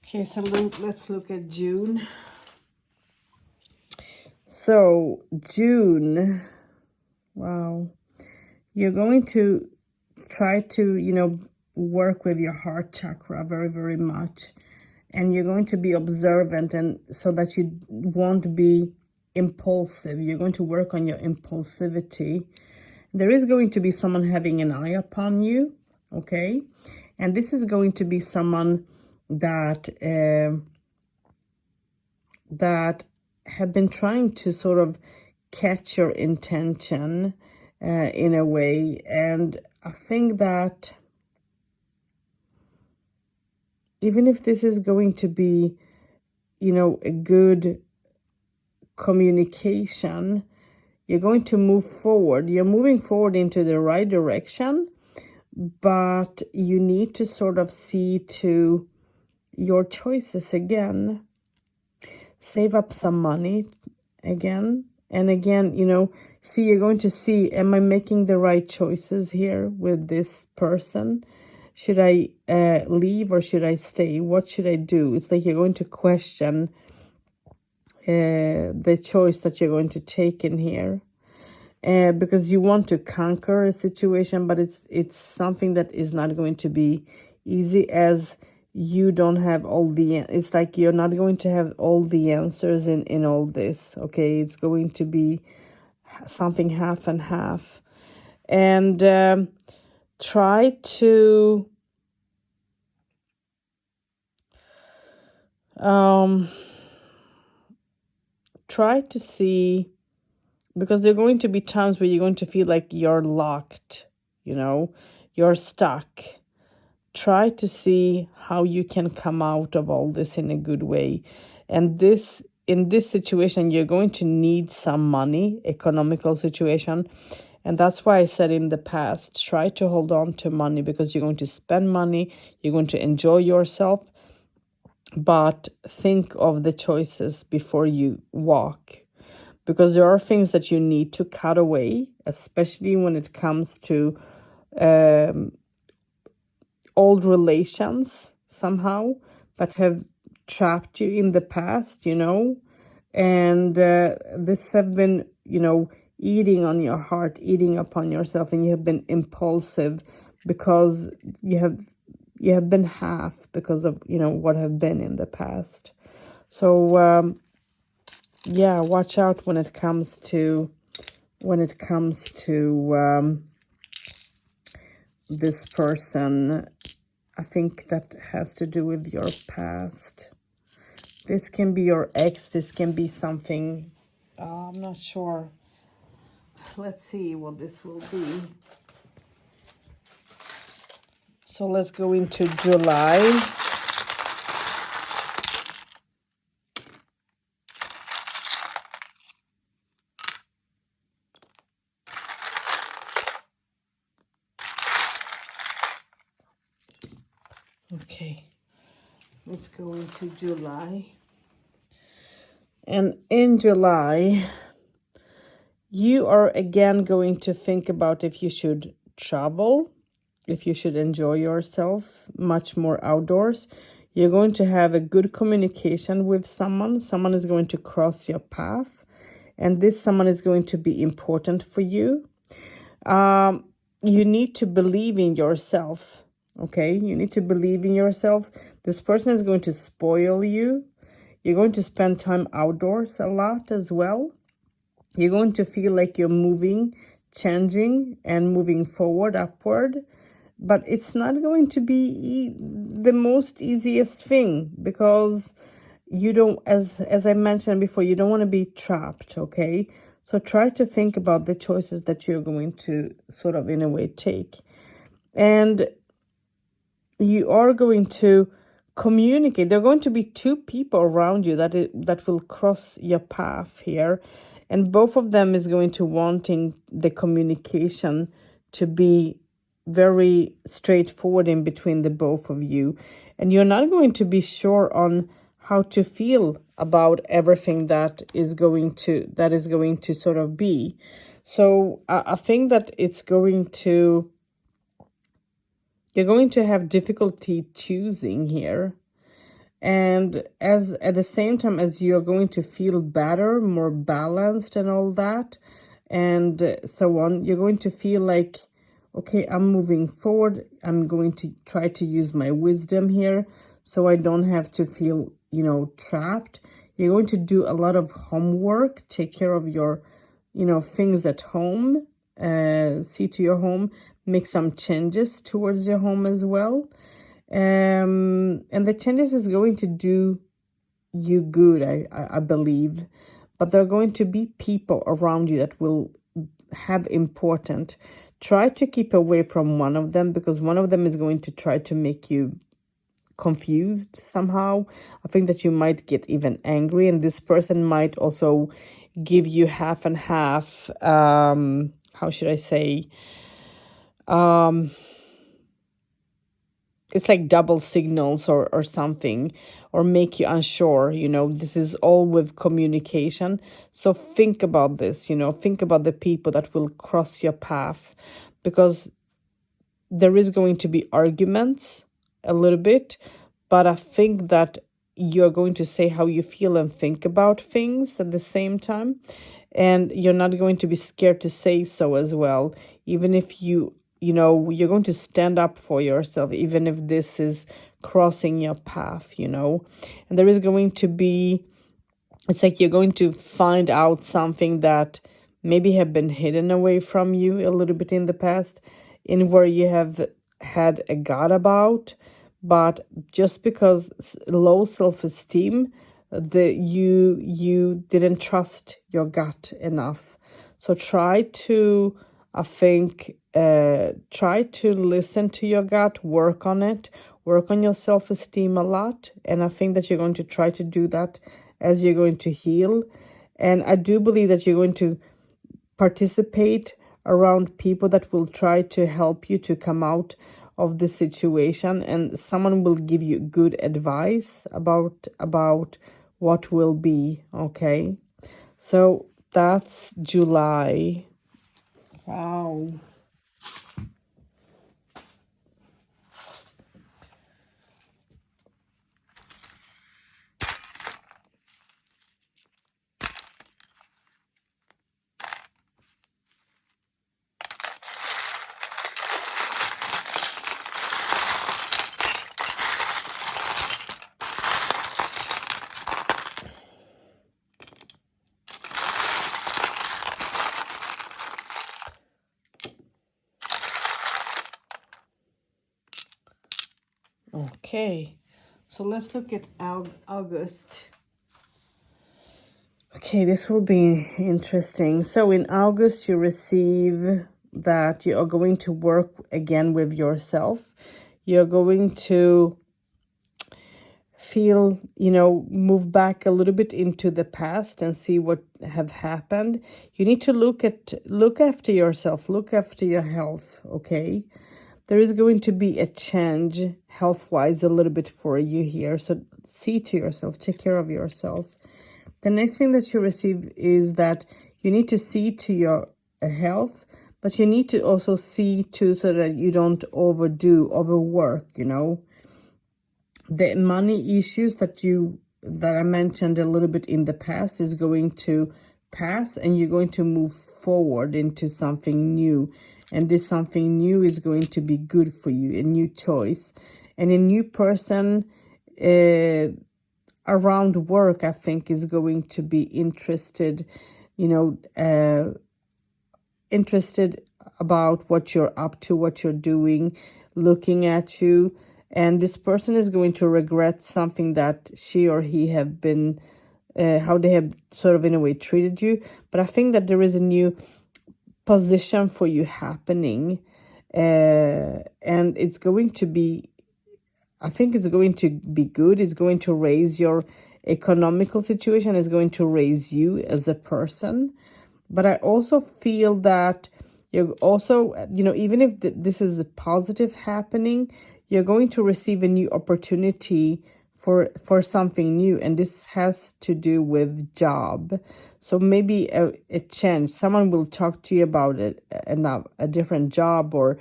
Okay, so let's look at June. So June, wow, you're going to try to, work with your heart chakra very, very much. And you're going to be observant, and so that you won't be impulsive. You're going to work on your impulsivity. There is going to be someone having an eye upon you, okay? And this is going to be someone that that have been trying to sort of catch your intention in a way. And I think that even if this is going to be, a good communication, you're going to move forward. You're moving forward into the right direction, but you need to sort of see to your choices again. Save up some money again. And again, you're going to see, am I making the right choices here with this person? Should I leave or should I stay? What should I do? It's like you're going to question the choice that you're going to take in here. Because you want to conquer a situation, but it's something that is not going to be easy, as you don't have it's like you're not going to have all the answers in all this. Okay, it's going to be something half and half. And try to see, because there are going to be times where you're going to feel like you're locked, you're stuck. Try to see how you can come out of all this in a good way. And in this situation, you're going to need some money, economical situation. And that's why I said in the past, try to hold on to money, because you're going to spend money, you're going to enjoy yourself, but think of the choices before you walk. Because there are things that you need to cut away, especially when it comes to old relations somehow that have trapped you in the past, and this have been, eating on your heart, eating upon yourself, and you have been impulsive because you have been half because of, what have been in the past. So yeah, watch out when it comes to this person. I think that has to do with your past. This can be your ex. This can be something. I'm not sure. Let's see what this will be. So let's go into July. Okay, let's go into July. And in July, you are again going to think about if you should travel, if you should enjoy yourself much more outdoors. You're going to have a good communication with someone. Someone is going to cross your path, and this someone is going to be important for you. You need to believe in yourself. Okay, you need to believe in yourself. This person is going to spoil you. You're going to spend time outdoors a lot as well. You're going to feel like you're moving, changing, and moving forward, upward. But it's not going to be the most easiest thing, because you don't, as I mentioned before, you don't want to be trapped, okay? So try to think about the choices that you're going to sort of, in a way, take. And you are going to communicate. There are going to be two people around you that will cross your path here. And both of them is going to wanting the communication to be very straightforward in between the both of you. And you're not going to be sure on how to feel about everything that is going to sort of be. So I think that you're going to have difficulty choosing here. And as at the same time as you're going to feel better, more balanced and all that, and so on, you're going to feel like, okay, I'm moving forward. I'm going to try to use my wisdom here so I don't have to feel, trapped. You're going to do a lot of homework, take care of your, things at home, see to your home, make some changes towards your home as well. And the changes is going to do you good, I believe. But there are going to be people around you that will have important. Try to keep away from one of them, because one of them is going to try to make you confused somehow. I think that you might get even angry, and this person might also give you half and half. How should I say? It's like double signals or something, or make you unsure. This is all with communication. So think about this, think about the people that will cross your path, because there is going to be arguments a little bit, but I think that you're going to say how you feel and think about things at the same time. And you're not going to be scared to say so as well, even if you're going to stand up for yourself, even if this is crossing your path, And there is going to be, it's like you're going to find out something that maybe have been hidden away from you a little bit in the past. in where you have had a gut about, but just because low self-esteem, you didn't trust your gut enough. So try to, I think, try to listen to your gut, work on it, work on your self-esteem a lot. And I think that you're going to try to do that as you're going to heal. And I do believe that you're going to participate around people that will try to help you to come out of the situation, and someone will give you good advice about what will be. Okay, so that's July. Wow. Okay, so let's look at August. Okay, this will be interesting. So in August, you receive that you are going to work again with yourself. You're going to feel, move back a little bit into the past and see what have happened. You need to look after yourself, look after your health, okay? There is going to be a change health-wise a little bit for you here. So see to yourself, take care of yourself. The next thing that you receive is that you need to see to your health, but you need to also see to so that you don't overwork, The money issues that I mentioned a little bit in the past is going to pass, and you're going to move forward into something new. And this something new is going to be good for you, a new choice. And a new person around work, I think, is going to be interested, interested about what you're up to, what you're doing, looking at you. And this person is going to regret something that she or he have been, how they have sort of in a way treated you. But I think that there is a new position for you happening. And it's going to be, I think it's going to be good. It's going to raise your economical situation. It's going to raise you as a person. But I also feel that you're also, even if this is a positive happening, you're going to receive a new opportunity for something new. And this has to do with job. So maybe a change. Someone will talk to you about it, a different job or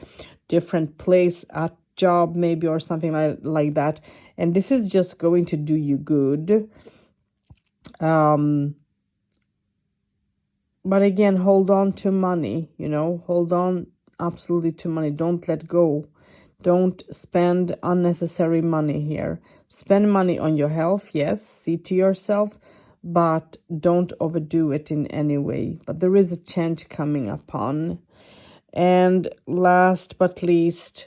different place at job maybe, or something like that. And this is just going to do you good. But again, hold on to money, hold on absolutely to money. Don't let go. Don't spend unnecessary money here. Spend money on your health, yes, see to yourself, but don't overdo it in any way. But there is a change coming upon. And last but least,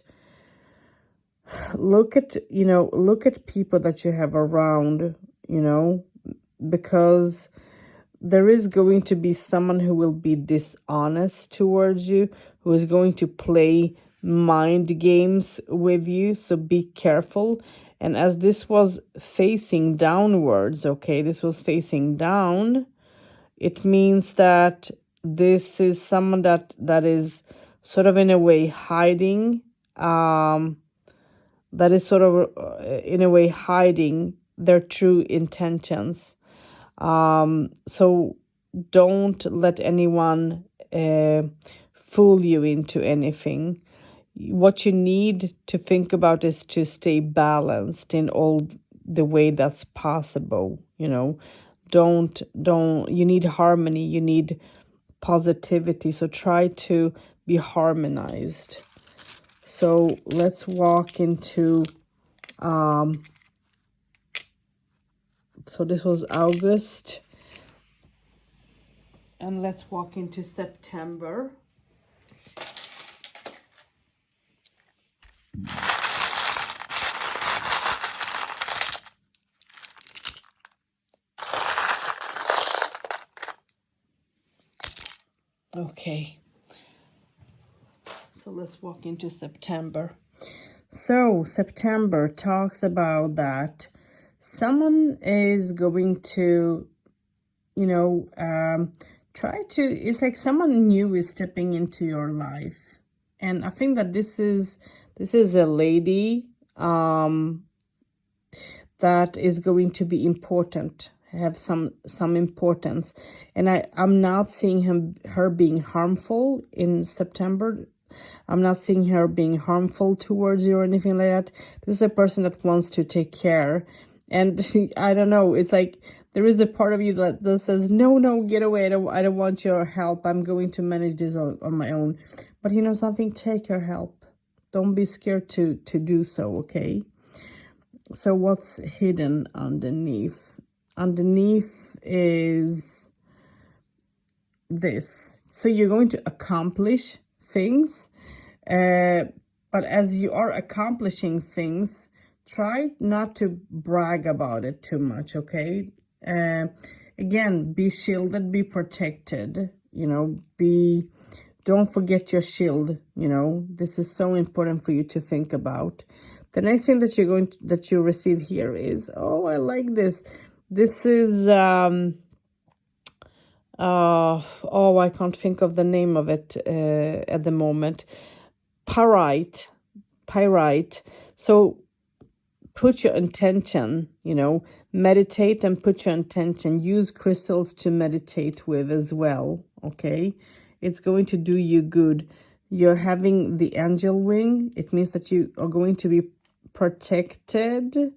look at people that you have around, because there is going to be someone who will be dishonest towards you, who is going to play mind games with you. So be careful. And as this was facing downwards, okay, this was facing down, it means that this is someone that is sort of in a way hiding, that is sort of in a way hiding their true intentions. So don't let anyone fool you into anything. What you need to think about is to stay balanced in all the way that's possible. Don't you need harmony, you need positivity. So try to be harmonized. So let's walk into so this was August, and let's walk into September. Okay. So let's walk into September. So September talks about that someone is going to, try to, it's like someone new is stepping into your life. And I think that this is a lady that is going to be important, have some importance. And I'm not seeing her being harmful in September. I'm not seeing her being harmful towards you or anything like that. This is a person that wants to take care. And I don't know, it's like there is a part of you that says, no, get away. I don't want your help. I'm going to manage this on my own. But you know something, take your help. Don't be scared to do so, okay? So what's hidden underneath? Underneath is this. So you're going to accomplish things, but as you are accomplishing things, try not to brag about it too much, okay? Again, be shielded, be protected, don't forget your shield, this is so important for you to think about. The next thing that you receive here is, oh, I like this. This is I can't think of the name of it at the moment. Pyrite. So put your intention, meditate and put your intention. Use crystals to meditate with as well, okay? It's going to do you good. You're having the angel wing. It means that you are going to be protected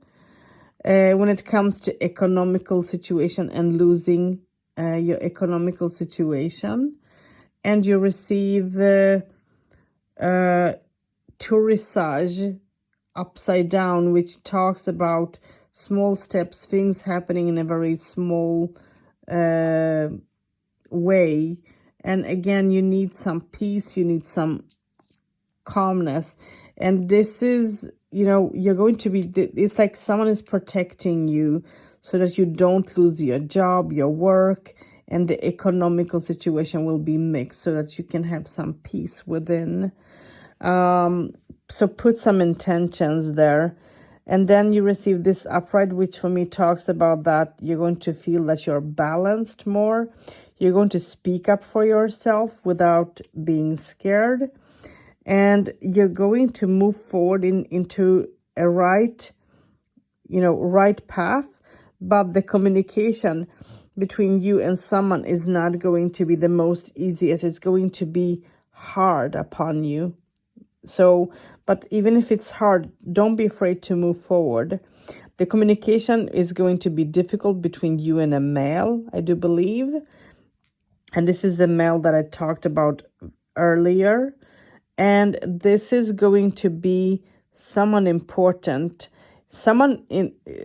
when it comes to economical situation and losing your economical situation. And you receive Tourissage upside down, which talks about small steps, things happening in a very small way. And again, you need some peace, you need some calmness. And this is, you're going to be, it's like someone is protecting you so that you don't lose your job, your work, and the economical situation will be mixed so that you can have some peace within. So put some intentions there. And then you receive this upright, which for me talks about that you're going to feel that you're balanced more. You're going to speak up for yourself without being scared. And you're going to move forward into a right path. But the communication between you and someone is not going to be the most easiest. It's going to be hard upon you. So, but even if it's hard, don't be afraid to move forward. The communication is going to be difficult between you and a male, I do believe. And this is the male that I talked about earlier. And this is going to be someone important. Someone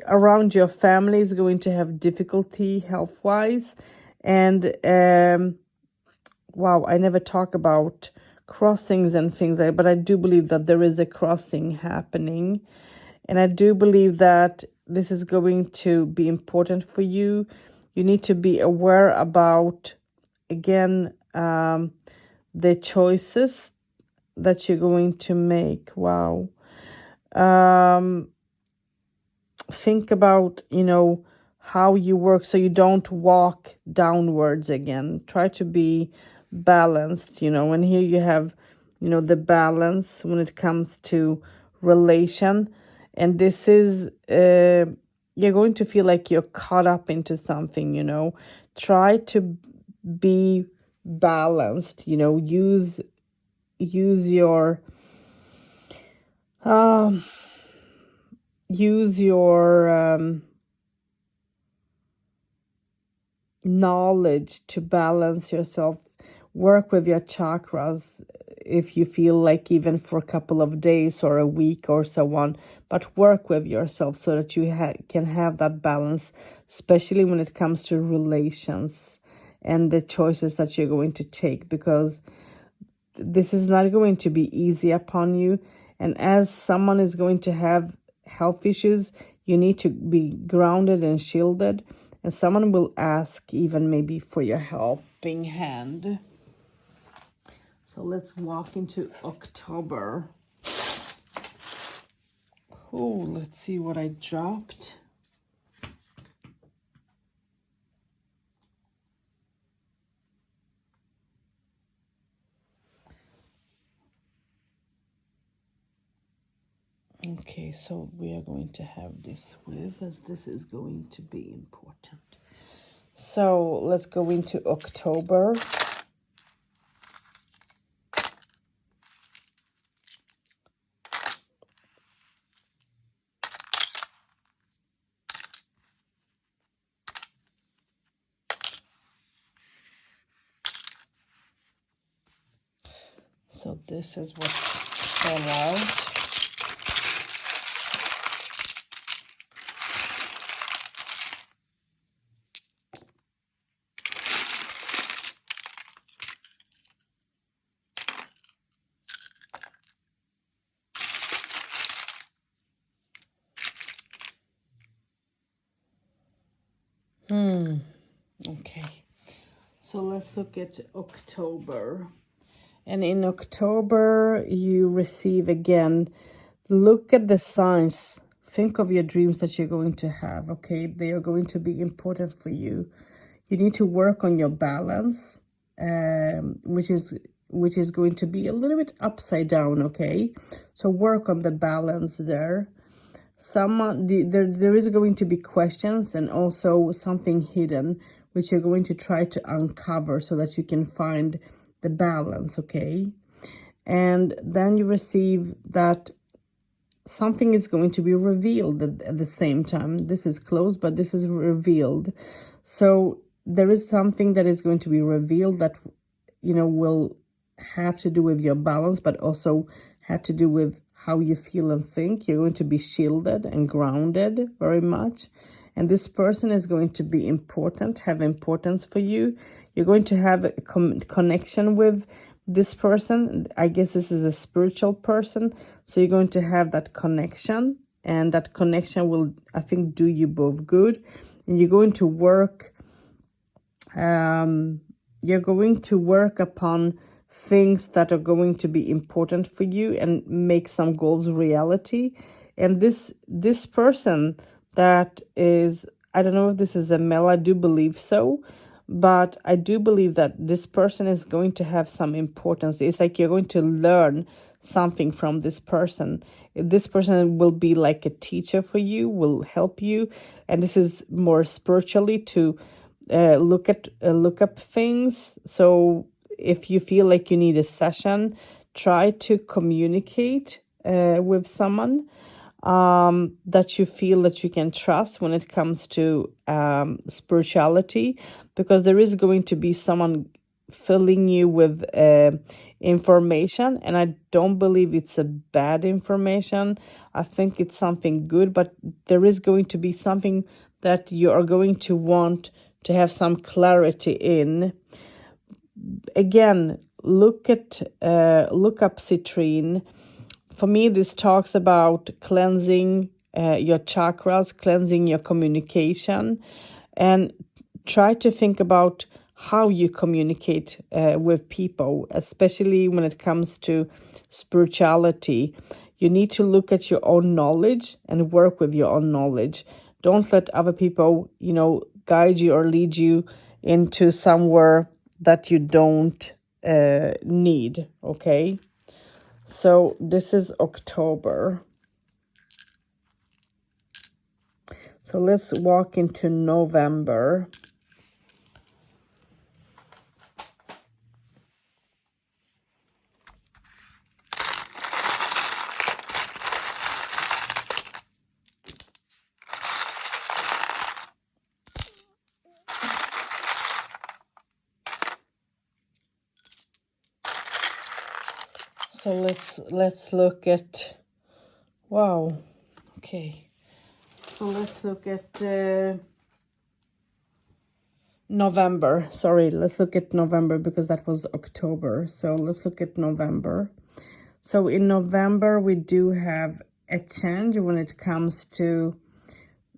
around your family is going to have difficulty health-wise. And, wow, I never talk about crossings and things like that, but I do believe that there is a crossing happening. And I do believe that this is going to be important for you. You need to be aware about, again, the choices that you're going to make. Wow. Think about, how you work so you don't walk downwards again. Try to be balanced, and here you have, the balance when it comes to relation. And this is, you're going to feel like you're caught up into something, Try to be balanced, use your knowledge to balance yourself. Work with your chakras if you feel like, even for a couple of days or a week or so on, but work with yourself so that you can have that balance, especially when it comes to relations and the choices that you're going to take, because this is not going to be easy upon you. And as someone is going to have health issues, you need to be grounded and shielded. And someone will ask even maybe for your helping hand. So let's walk into October. Oh, let's see what I dropped. Okay, so we are going to have this with, as this is going to be important. So let's go into October. So this is what fell out. Okay, so let's look at October. And in October, you receive again, look at the signs. Think of your dreams that you're going to have, okay? They are going to be important for you. You need to work on your balance, which is going to be a little bit upside down, okay? So work on the balance there. There is going to be questions and also something hidden, which you're going to try to uncover so that you can find the balance, okay? And then you receive that something is going to be revealed at the same time. This is closed, but this is revealed. So there is something that is going to be revealed that, you know, will have to do with your balance, but also have to do with how you feel and think. You're going to be shielded and grounded very much. And this person is going to be important, have importance for you. You're going to have a connection with this person. I guess this is a spiritual person. So you're going to have that connection. And that connection will, I think, do you both good. And you're going to work, upon things that are going to be important for you and make some goals reality. And this person that is, I don't know if this is a male, I do believe so, but I do believe that this person is going to have some importance. It's like you're going to learn something from this person. This person will be like a teacher for you, will help you, and this is more spiritually to look up things. So if you feel like you need a session, try to communicate with someone that you feel that you can trust when it comes to spirituality, because there is going to be someone filling you with information, and I don't believe it's a bad information. I think it's something good, but there is going to be something that you are going to want to have some clarity in. Again, look up citrine. For me, this talks about cleansing your chakras, cleansing your communication, and try to think about how you communicate with people, especially when it comes to spirituality. You need to look at your own knowledge and work with your own knowledge. Don't let other people, guide you or lead you into somewhere that you don't need, okay? So this is October. So let's walk into November. So let's look at, wow, okay. So let's look at November. Sorry, let's look at November because that was October. So let's look at November. So in November, we do have a change when it comes to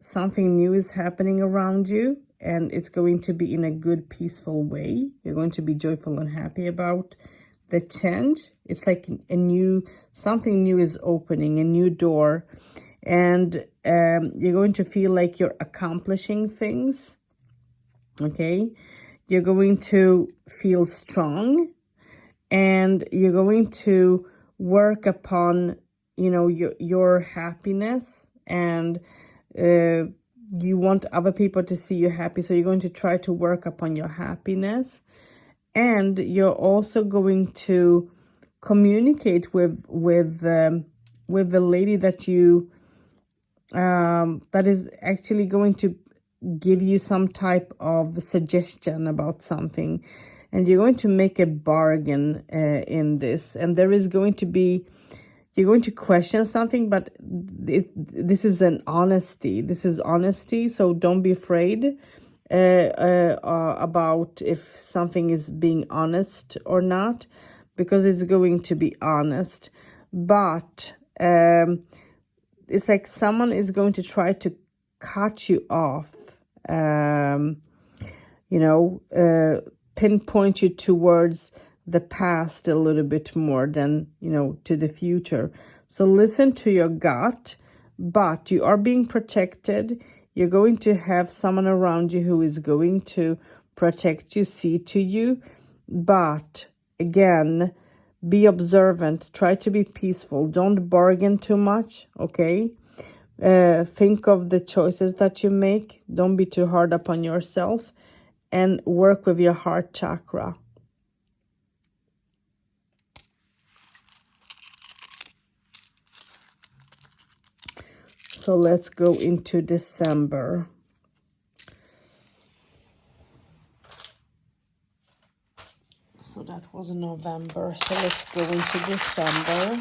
something new is happening around you, and it's going to be in a good, peaceful way. You're going to be joyful and happy about the change. It's like a new, something new is opening, a new door. And you're going to feel like you're accomplishing things. Okay. You're going to feel strong, and you're going to work upon, you know, your happiness, and you want other people to see you happy, so you're going to try to work upon your happiness. And you're also going to communicate with the lady that you that is actually going to give you some type of suggestion about something, and you're going to make a bargain in this, and there is going to be, you're going to question something, but this is an honesty. This is honesty, so don't be afraid about if something is being honest or not, because it's going to be honest. But it's like someone is going to try to cut you off, you know, pinpoint you towards the past a little bit more than, you know, to the future. So listen to your gut, but you are being protected. You're going to have someone around you who is going to protect you, see to you. But again, be observant. Try to be peaceful. Don't bargain too much, okay? Think of the choices that you make. Don't be too hard upon yourself, and work with your heart chakra. So let's go into December. So that was November. So let's go into December.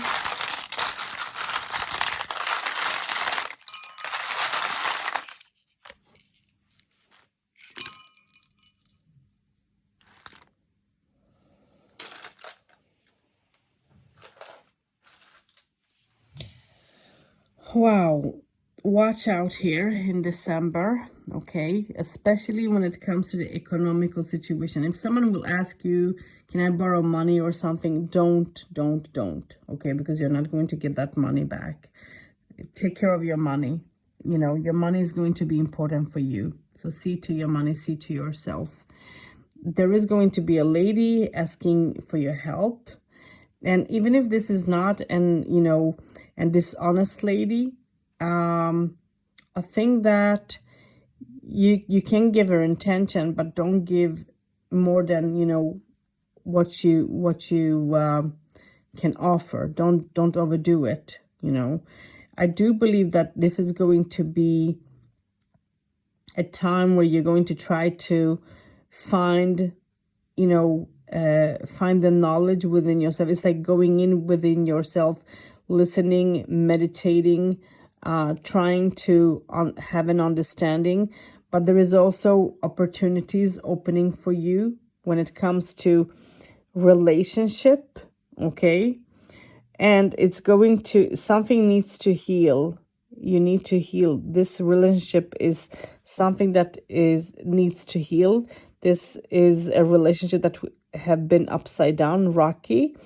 Wow. Watch out here in December, okay? Especially when it comes to the economical situation. If someone will ask you, can I borrow money or something? Don't, okay? Because you're not going to get that money back. Take care of your money. You know, your money is going to be important for you. So see to your money, see to yourself. There is going to be a lady asking for your help. And even if this is not an, you know, an dishonest lady, I think that you can give her intention, but don't give more than, you know, what you can offer. Don't overdo it, you know. I do believe that this is going to be a time where you're going to try to find, you know, find the knowledge within yourself. It's like going in within yourself, listening, meditating, trying to have an understanding. But there is also opportunities opening for you when it comes to relationship, okay? And it's going to, something needs to heal. You need to heal. This relationship is something that needs to heal. This is a relationship that have been upside down, rocky,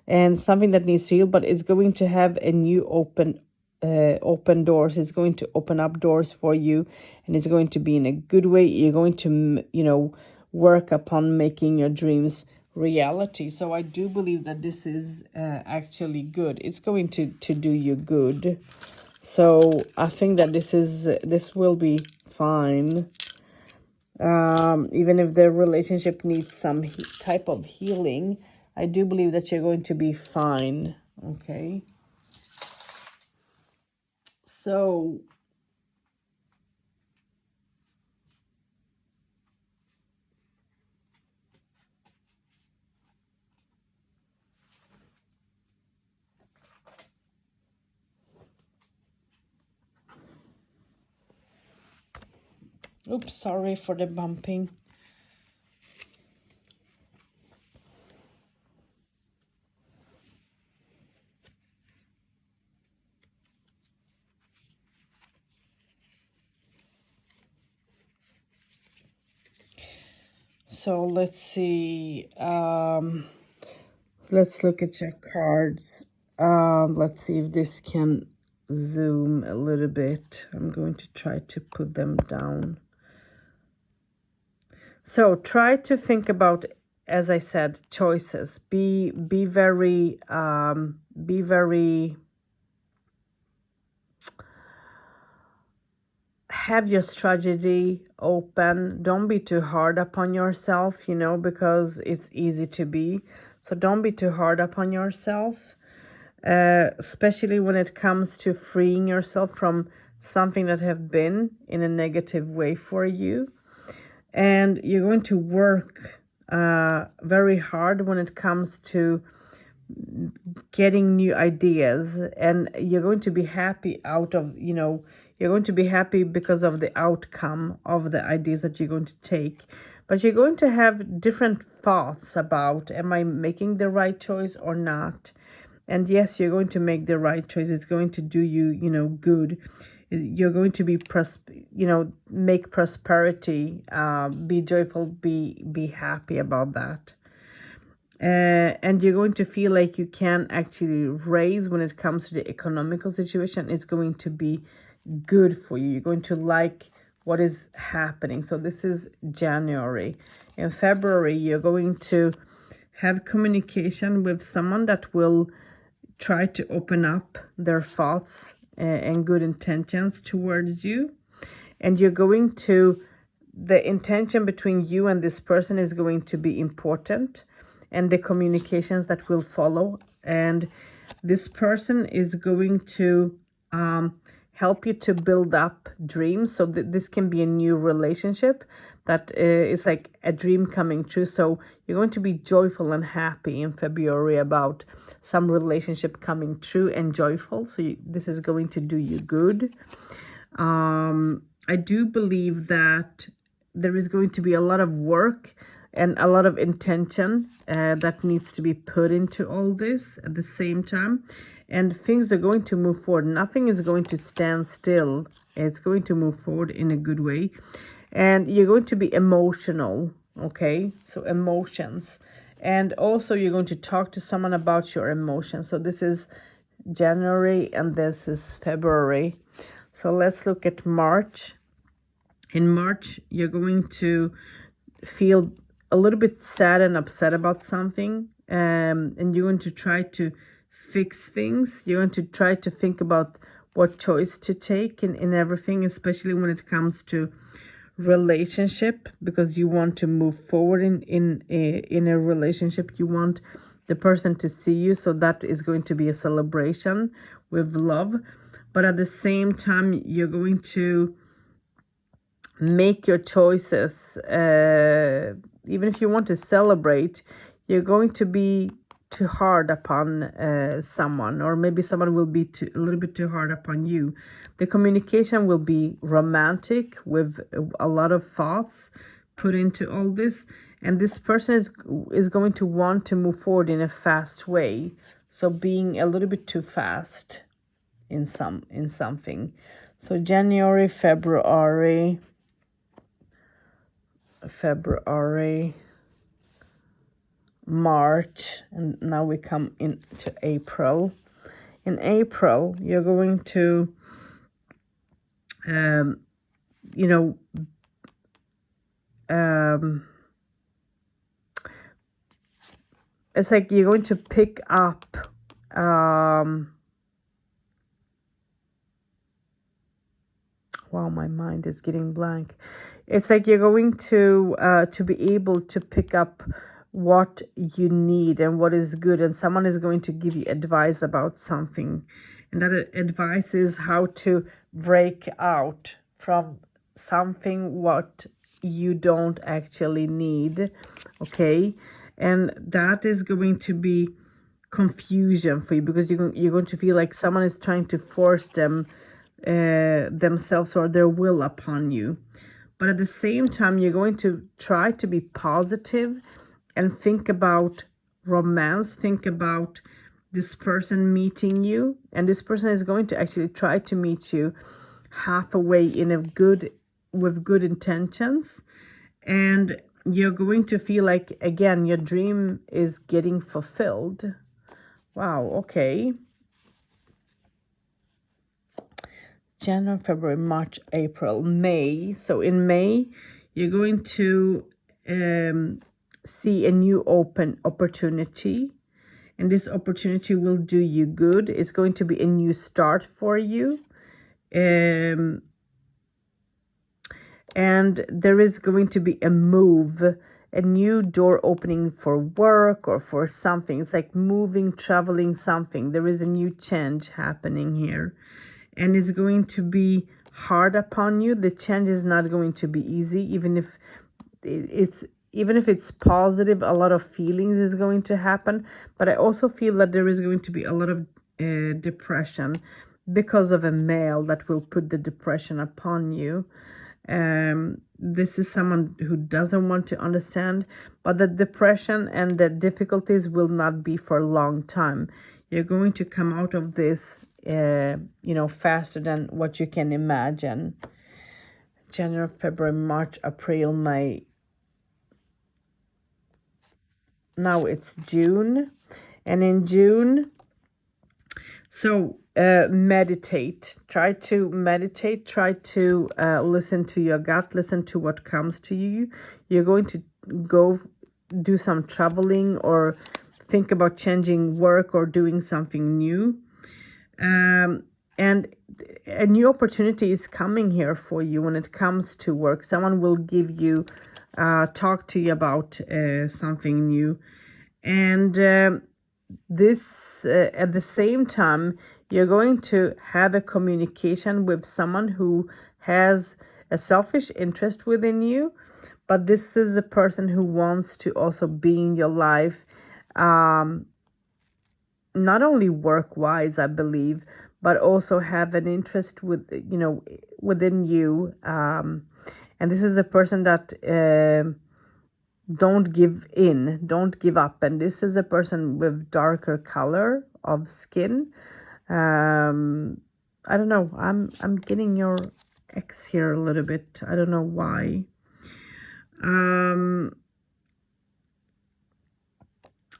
and something that needs to heal, but it's going to have a new open doors. It's going to open up doors for you, and it's going to be in a good way. You're going to, you know, work upon making your dreams reality. So I do believe that this is actually good. It's going to do you good. So I think that this will be fine. Even if the relationship needs some type of healing, I do believe that you're going to be fine. Okay. So oops, sorry for the bumping. So let's see. Let's look at your cards. Let's see if this can zoom a little bit. I'm going to try to put them down. So try to think about, as I said, choices. Be very have your strategy open. Don't be too hard upon yourself, because it's easy to be. So don't be too hard upon yourself, especially when it comes to freeing yourself from something that have been in a negative way for you. And you're going to work very hard when it comes to getting new ideas, and you're going to be happy you're going to be happy because of the outcome of the ideas that you're going to take. But you're going to have different thoughts about, am I making the right choice or not? And yes, you're going to make the right choice. It's going to do you, good. You're going to be, make prosperity, be joyful, be happy about that. And you're going to feel like you can actually raise when it comes to the economical situation. It's going to be good for you. You're going to like what is happening. So this is January. In February, you're going to have communication with someone that will try to open up their thoughts and good intentions towards you. And you're going to, the intention between you and this person is going to be important, and the communications that will follow. And this person is going to help you to build up dreams. So this can be a new relationship that is like a dream coming true. So you're going to be joyful and happy in February about some relationship coming true and joyful. So this is going to do you good. I do believe that there is going to be a lot of work and a lot of intention that needs to be put into all this at the same time. And things are going to move forward. Nothing is going to stand still. It's going to move forward in a good way. And you're going to be emotional, okay? So emotions. And also you're going to talk to someone about your emotions. So this is January and this is February. So let's look at March. In March, you're going to feel a little bit sad and upset about something, and you're going to try to fix things. You're going to try to think about what choice to take in everything, especially when it comes to relationship, because you want to move forward in a relationship. You want the person to see you, so that is going to be a celebration with love. But at the same time, you're going to make your choices. Even if you want to celebrate, you're going to be too hard upon someone, or maybe someone will be a little bit too hard upon you. The communication will be romantic with a lot of thoughts put into all this, and this person is going to want to move forward in a fast way. So being a little bit too fast in something. So January, February, March, and now we come into April. In April, you're going to, it's like you're going to pick up, wow, my mind is getting blank. It's like you're going to be able to pick up what you need and what is good, and someone is going to give you advice about something, and that advice is how to break out from something what you don't actually need, okay? And that is going to be confusion for you, because you're going to feel like someone is trying to force themselves or their will upon you. But at the same time, you're going to try to be positive and think about romance, think about this person meeting you, and this person is going to actually try to meet you halfway with good intentions, and you're going to feel like, again, your dream is getting fulfilled. Wow, okay. January, February, March, April, May. So in May, you're going to see a new open opportunity. And this opportunity will do you good. It's going to be a new start for you. And there is going to be a move, a new door opening for work or for something. It's like moving, traveling, something. There is a new change happening here. And it's going to be hard upon you. The change is not going to be easy, even if it's positive. A lot of feelings is going to happen, but I also feel that there is going to be a lot of depression because of a male that will put the depression upon you. This is someone who doesn't want to understand, but the depression and the difficulties will not be for a long time. You're going to come out of this faster than what you can imagine. January, February, March, April, May. Now it's June. And in June, so meditate. Try to meditate. Try to listen to your gut. Listen to what comes to you. You're going to go do some traveling or think about changing work or doing something new. And a new opportunity is coming here for you when it comes to work. Someone will give you, talk to you about something new. And this, at the same time, you're going to have a communication with someone who has a selfish interest within you. But this is a person who wants to also be in your life, not only work-wise, I believe, but also have an interest within you. And this is a person that don't give in, don't give up. And this is a person with darker color of skin. I don't know. I'm getting your ex here a little bit. I don't know why.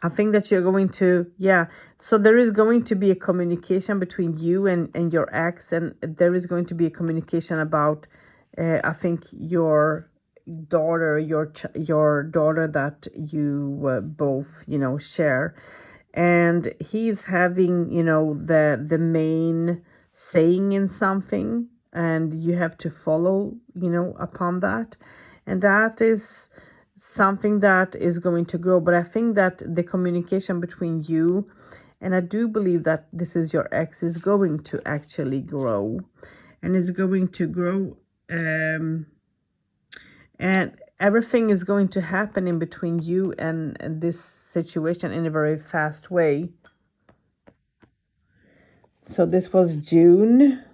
I think that you're going to, so there is going to be a communication between you and your ex, and there is going to be a communication about, I think, your daughter, your daughter that you both, share. And he's having, the main saying in something, and you have to follow, upon that. And that is something that is going to grow. But I think that the communication between you, and I do believe that this is your ex, is going to actually grow. And it's going to grow. And everything is going to happen in between you and this situation in a very fast way. So this was June.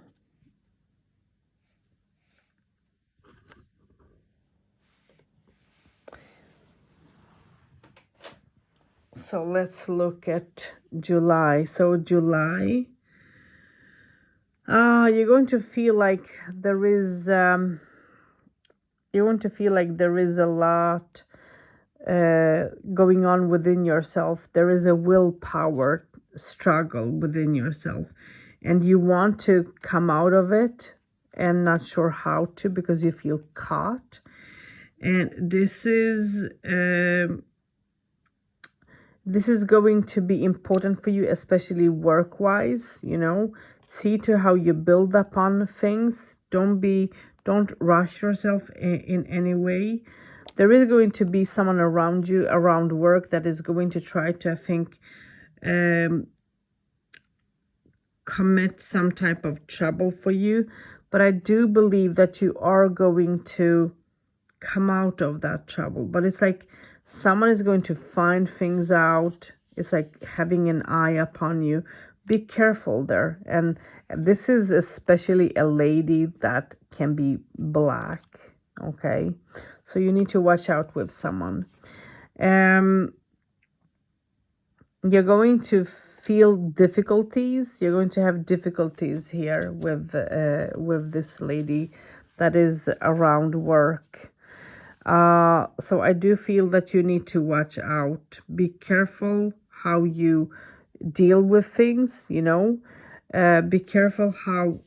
So let's look at July. So July, you're going to feel like there is, a lot going on within yourself. There is a willpower struggle within yourself, and you want to come out of it and not sure how to because you feel caught. And this is going to be important for you, especially work-wise. See to how you build upon things. Don't rush yourself in any way. There is going to be someone around you, around work, that is going to try to, I think, commit some type of trouble for you. But I do believe that you are going to come out of that trouble. But it's like someone is going to find things out. It's like having an eye upon you. Be careful there. And this is especially a lady that can be black. Okay. So you need to watch out with someone. You're going to feel difficulties. You're going to have difficulties here with this lady that is around work. So I do feel that you need to watch out. Be careful how you deal with things, you know. Be careful how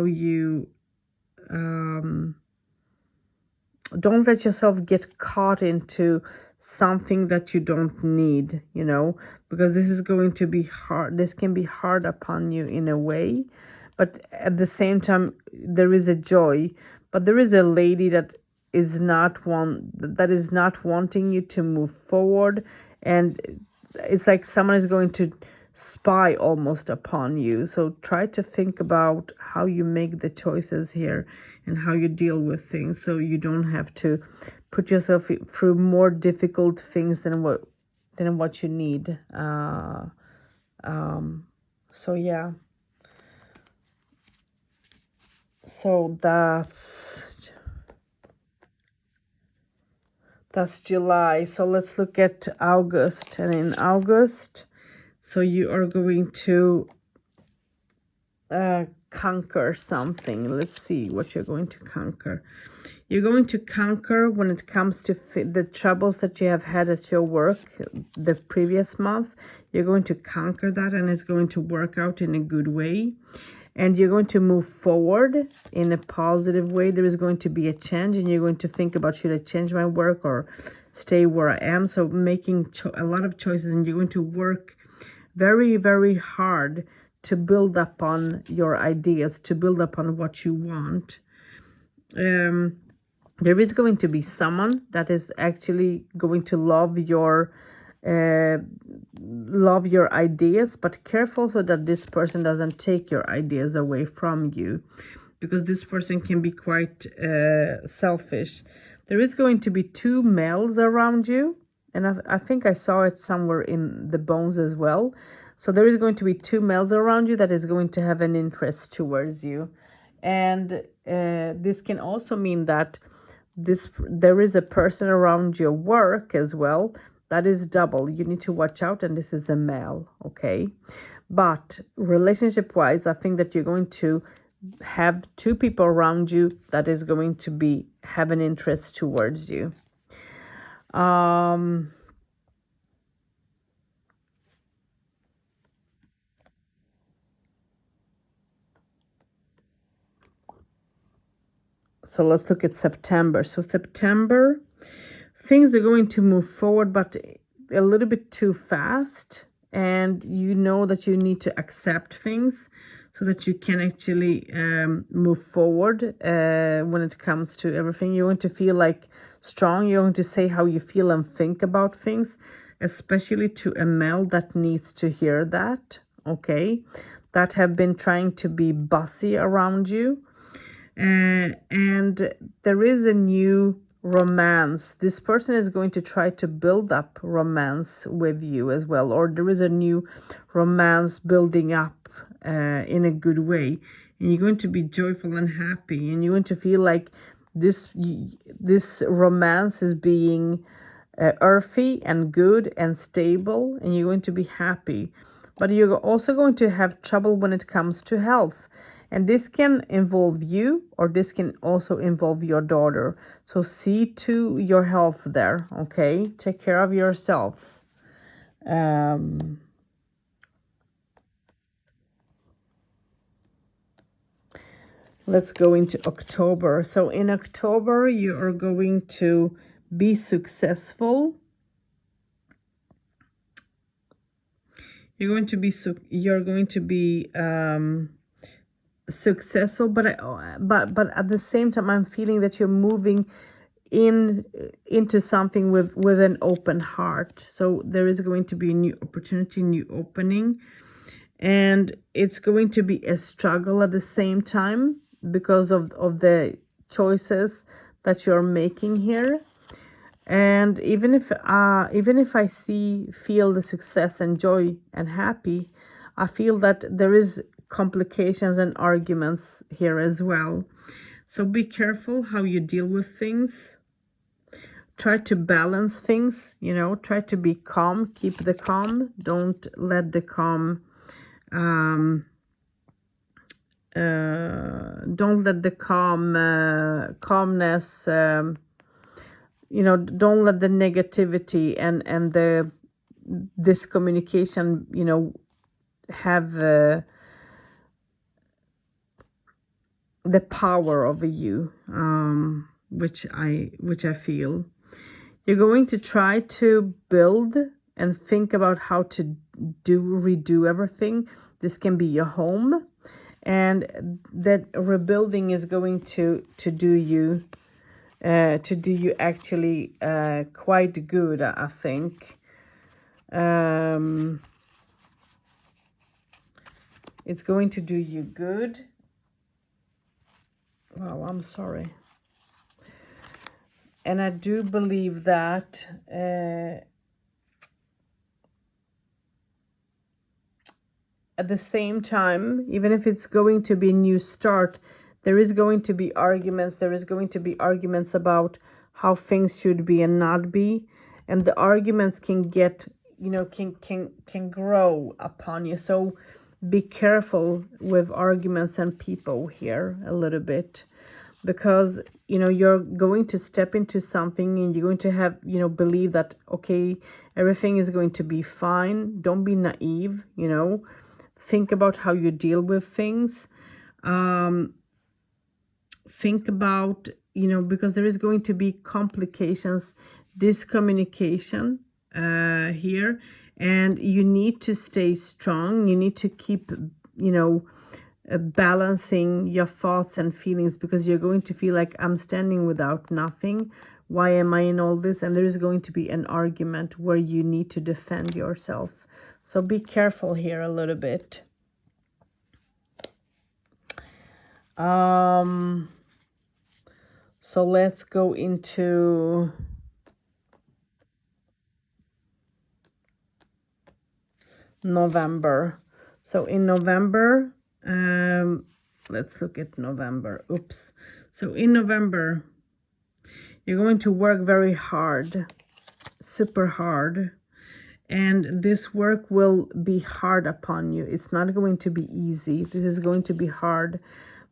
you don't let yourself get caught into something that you don't need, you know, because this is going to be hard. This can be hard upon you in a way, but at the same time, there is a joy. But there is a lady that is not wanting you to move forward, and it's like someone is going to spy almost upon you. So try to think about how you make the choices here and how you deal with things, so you don't have to put yourself through more difficult things than what you need. So yeah. So that's July. So let's look at August. And in August, so you are going to conquer something. Let's see what you're going to conquer. You're going to conquer when it comes to the troubles that you have had at your work the previous month. You're going to conquer that, and it's going to work out in a good way. And you're going to move forward in a positive way. There is going to be a change, and you're going to think about, should I change my work or stay where I am? So making a lot of choices, and you're going to work very, very hard to build upon your ideas, to build upon what you want. There is going to be someone that is actually going to love your ideas, but careful so that this person doesn't take your ideas away from you, because this person can be quite selfish. There is going to be two males around you, and I think I saw it somewhere in the bones as well. So there is going to be two males around you that is going to have an interest towards you. And this can also mean that there is a person around your work as well that is double. You need to watch out, and this is a male, okay? But relationship wise, I think that you're going to have two people around you that is going to have an interest towards you. So let's look at September. So September, things are going to move forward, but a little bit too fast. And you know that you need to accept things so that you can actually move forward when it comes to everything. You're going to feel like strong. You're going to say how you feel and think about things, especially to a male that needs to hear that, okay? That have been trying to be bossy around you. And there is a new romance. This person is going to try to build up romance with you as well, or there is a new romance building up in a good way, and you're going to be joyful and happy, and you're going to feel like this romance is being earthy and good and stable, and you're going to be happy. But you're also going to have trouble when it comes to health. And this can involve you, or this can also involve your daughter. So see to your health there, okay? Take care of yourselves. Let's go into October. So in October, you are going to be successful. You're going to be successful, but at the same time, I'm feeling that you're moving into something with an open heart. So there is going to be a new opportunity, new opening, and it's going to be a struggle at the same time because of the choices that you're making here. And even if I feel the success and joy and happy, I feel that there is complications and arguments here as well. So be careful how you deal with things. Try to balance things, you know, try to be calm, keep the calm. Don't let the calmness you know, don't let the negativity and the this communication, you know, have the power over you, which I feel. You're going to try to build and think about how to redo everything. This can be your home, and that rebuilding is going to do you actually quite good, I think. It's going to do you good. Wow, I'm sorry. And I do believe that at the same time, even if it's going to be a new start, there is going to be arguments. There is going to be arguments about how things should be and not be. And the arguments can get, you know, can grow upon you. So be careful with arguments and people here a little bit, because, you know, you're going to step into something and you're going to have, you know, believe that, okay, everything is going to be fine. Don't be naive, you know. Think about how you deal with things. Think about, you know, because there is going to be complications, discommunication here, and you need to stay strong. You need to keep, you know, balancing your thoughts and feelings, because you're going to feel like, I'm standing without nothing. Why am I in all this? And there is going to be an argument where you need to defend yourself. So be careful here a little bit. So let's go into November. So in November, let's look at November. Oops. So in November, you're going to work very hard, super hard. And this work will be hard upon you. It's not going to be easy. This is going to be hard.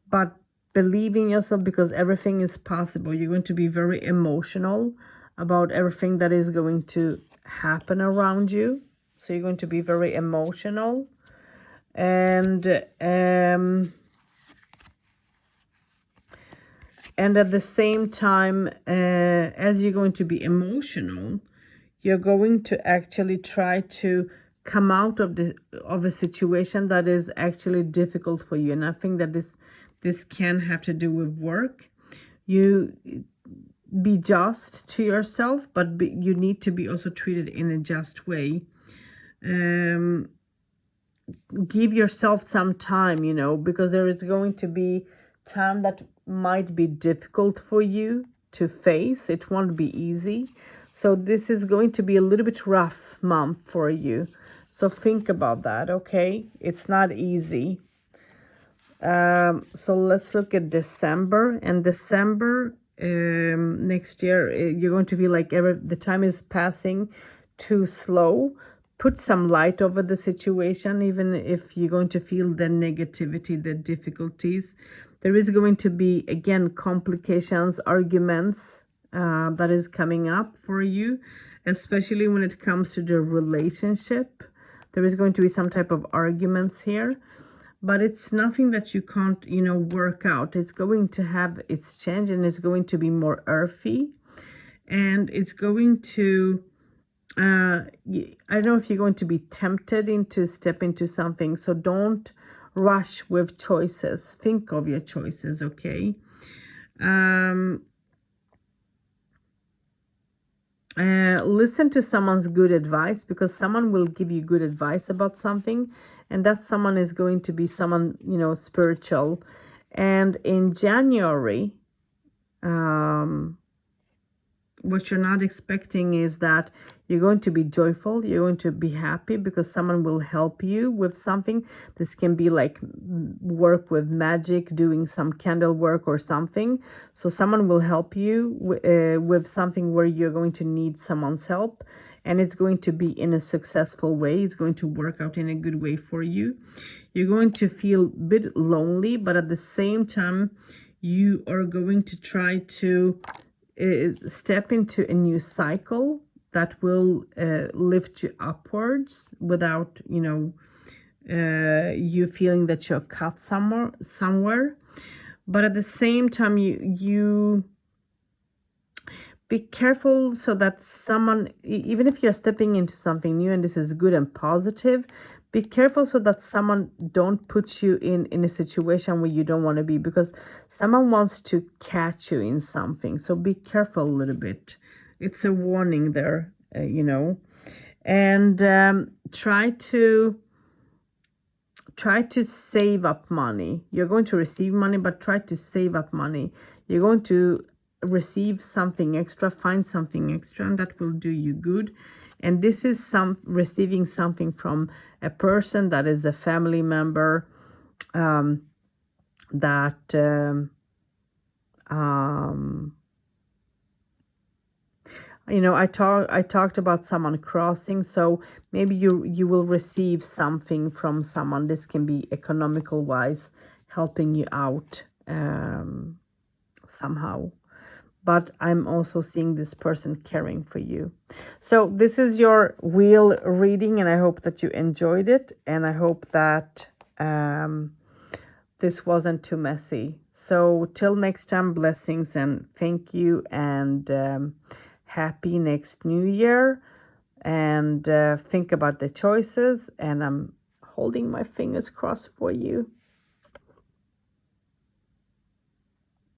But believe in yourself, because everything is possible. You're going to be very emotional about everything that is going to happen around you. So you're going to be very emotional. And at the same time, as you're going to be emotional, you're going to actually try to come out of a situation that is actually difficult for you. And I think that this can have to do with work. You be just to yourself, but you need to be also treated in a just way. Give yourself some time, you know, because there is going to be time that might be difficult for you to face. It won't be easy. So this is going to be a little bit rough month for you. So think about that, okay? It's not easy. So let's look at December. And December next year, you're going to feel like the time is passing too slow. Put some light over the situation, even if you're going to feel the negativity, the difficulties. There is going to be, again, complications, arguments that is coming up for you, especially when it comes to the relationship. There is going to be some type of arguments here, but it's nothing that you can't, you know, work out. It's going to have its change, and it's going to be more earthy, and it's going to I don't know if you're going to be tempted into step into something. So don't rush with choices. Think of your choices, okay? Listen to someone's good advice, because someone will give you good advice about something, and that someone is going to be someone, you know, spiritual. And in January, what you're not expecting is that you're going to be joyful, you're going to be happy, because someone will help you with something. This can be like work with magic, doing some candle work or something. So someone will help you with something where you're going to need someone's help, and it's going to be in a successful way. It's going to work out in a good way for you. You're going to feel a bit lonely, but at the same time, you are going to try to step into a new cycle that will lift you upwards without, you feeling that you're cut somewhere. But at the same time, you be careful so that someone, even if you're stepping into something new and this is good and positive, be careful so that someone don't put you in a situation where you don't want to be, because someone wants to catch you in something. So be careful a little bit. It's a warning there, and try to save up money. You're going to receive money, but try to save up money. You're going to receive something extra, find something extra, and that will do you good. And this is receiving something from a person that is a family member, I talked about someone crossing, so maybe you will receive something from someone. This can be economical wise, helping you out somehow. But I'm also seeing this person caring for you. So this is your wheel reading, and I hope that you enjoyed it, and I hope that this wasn't too messy. So till next time, blessings and thank you, and happy next new year. And think about the choices, and I'm holding my fingers crossed for you.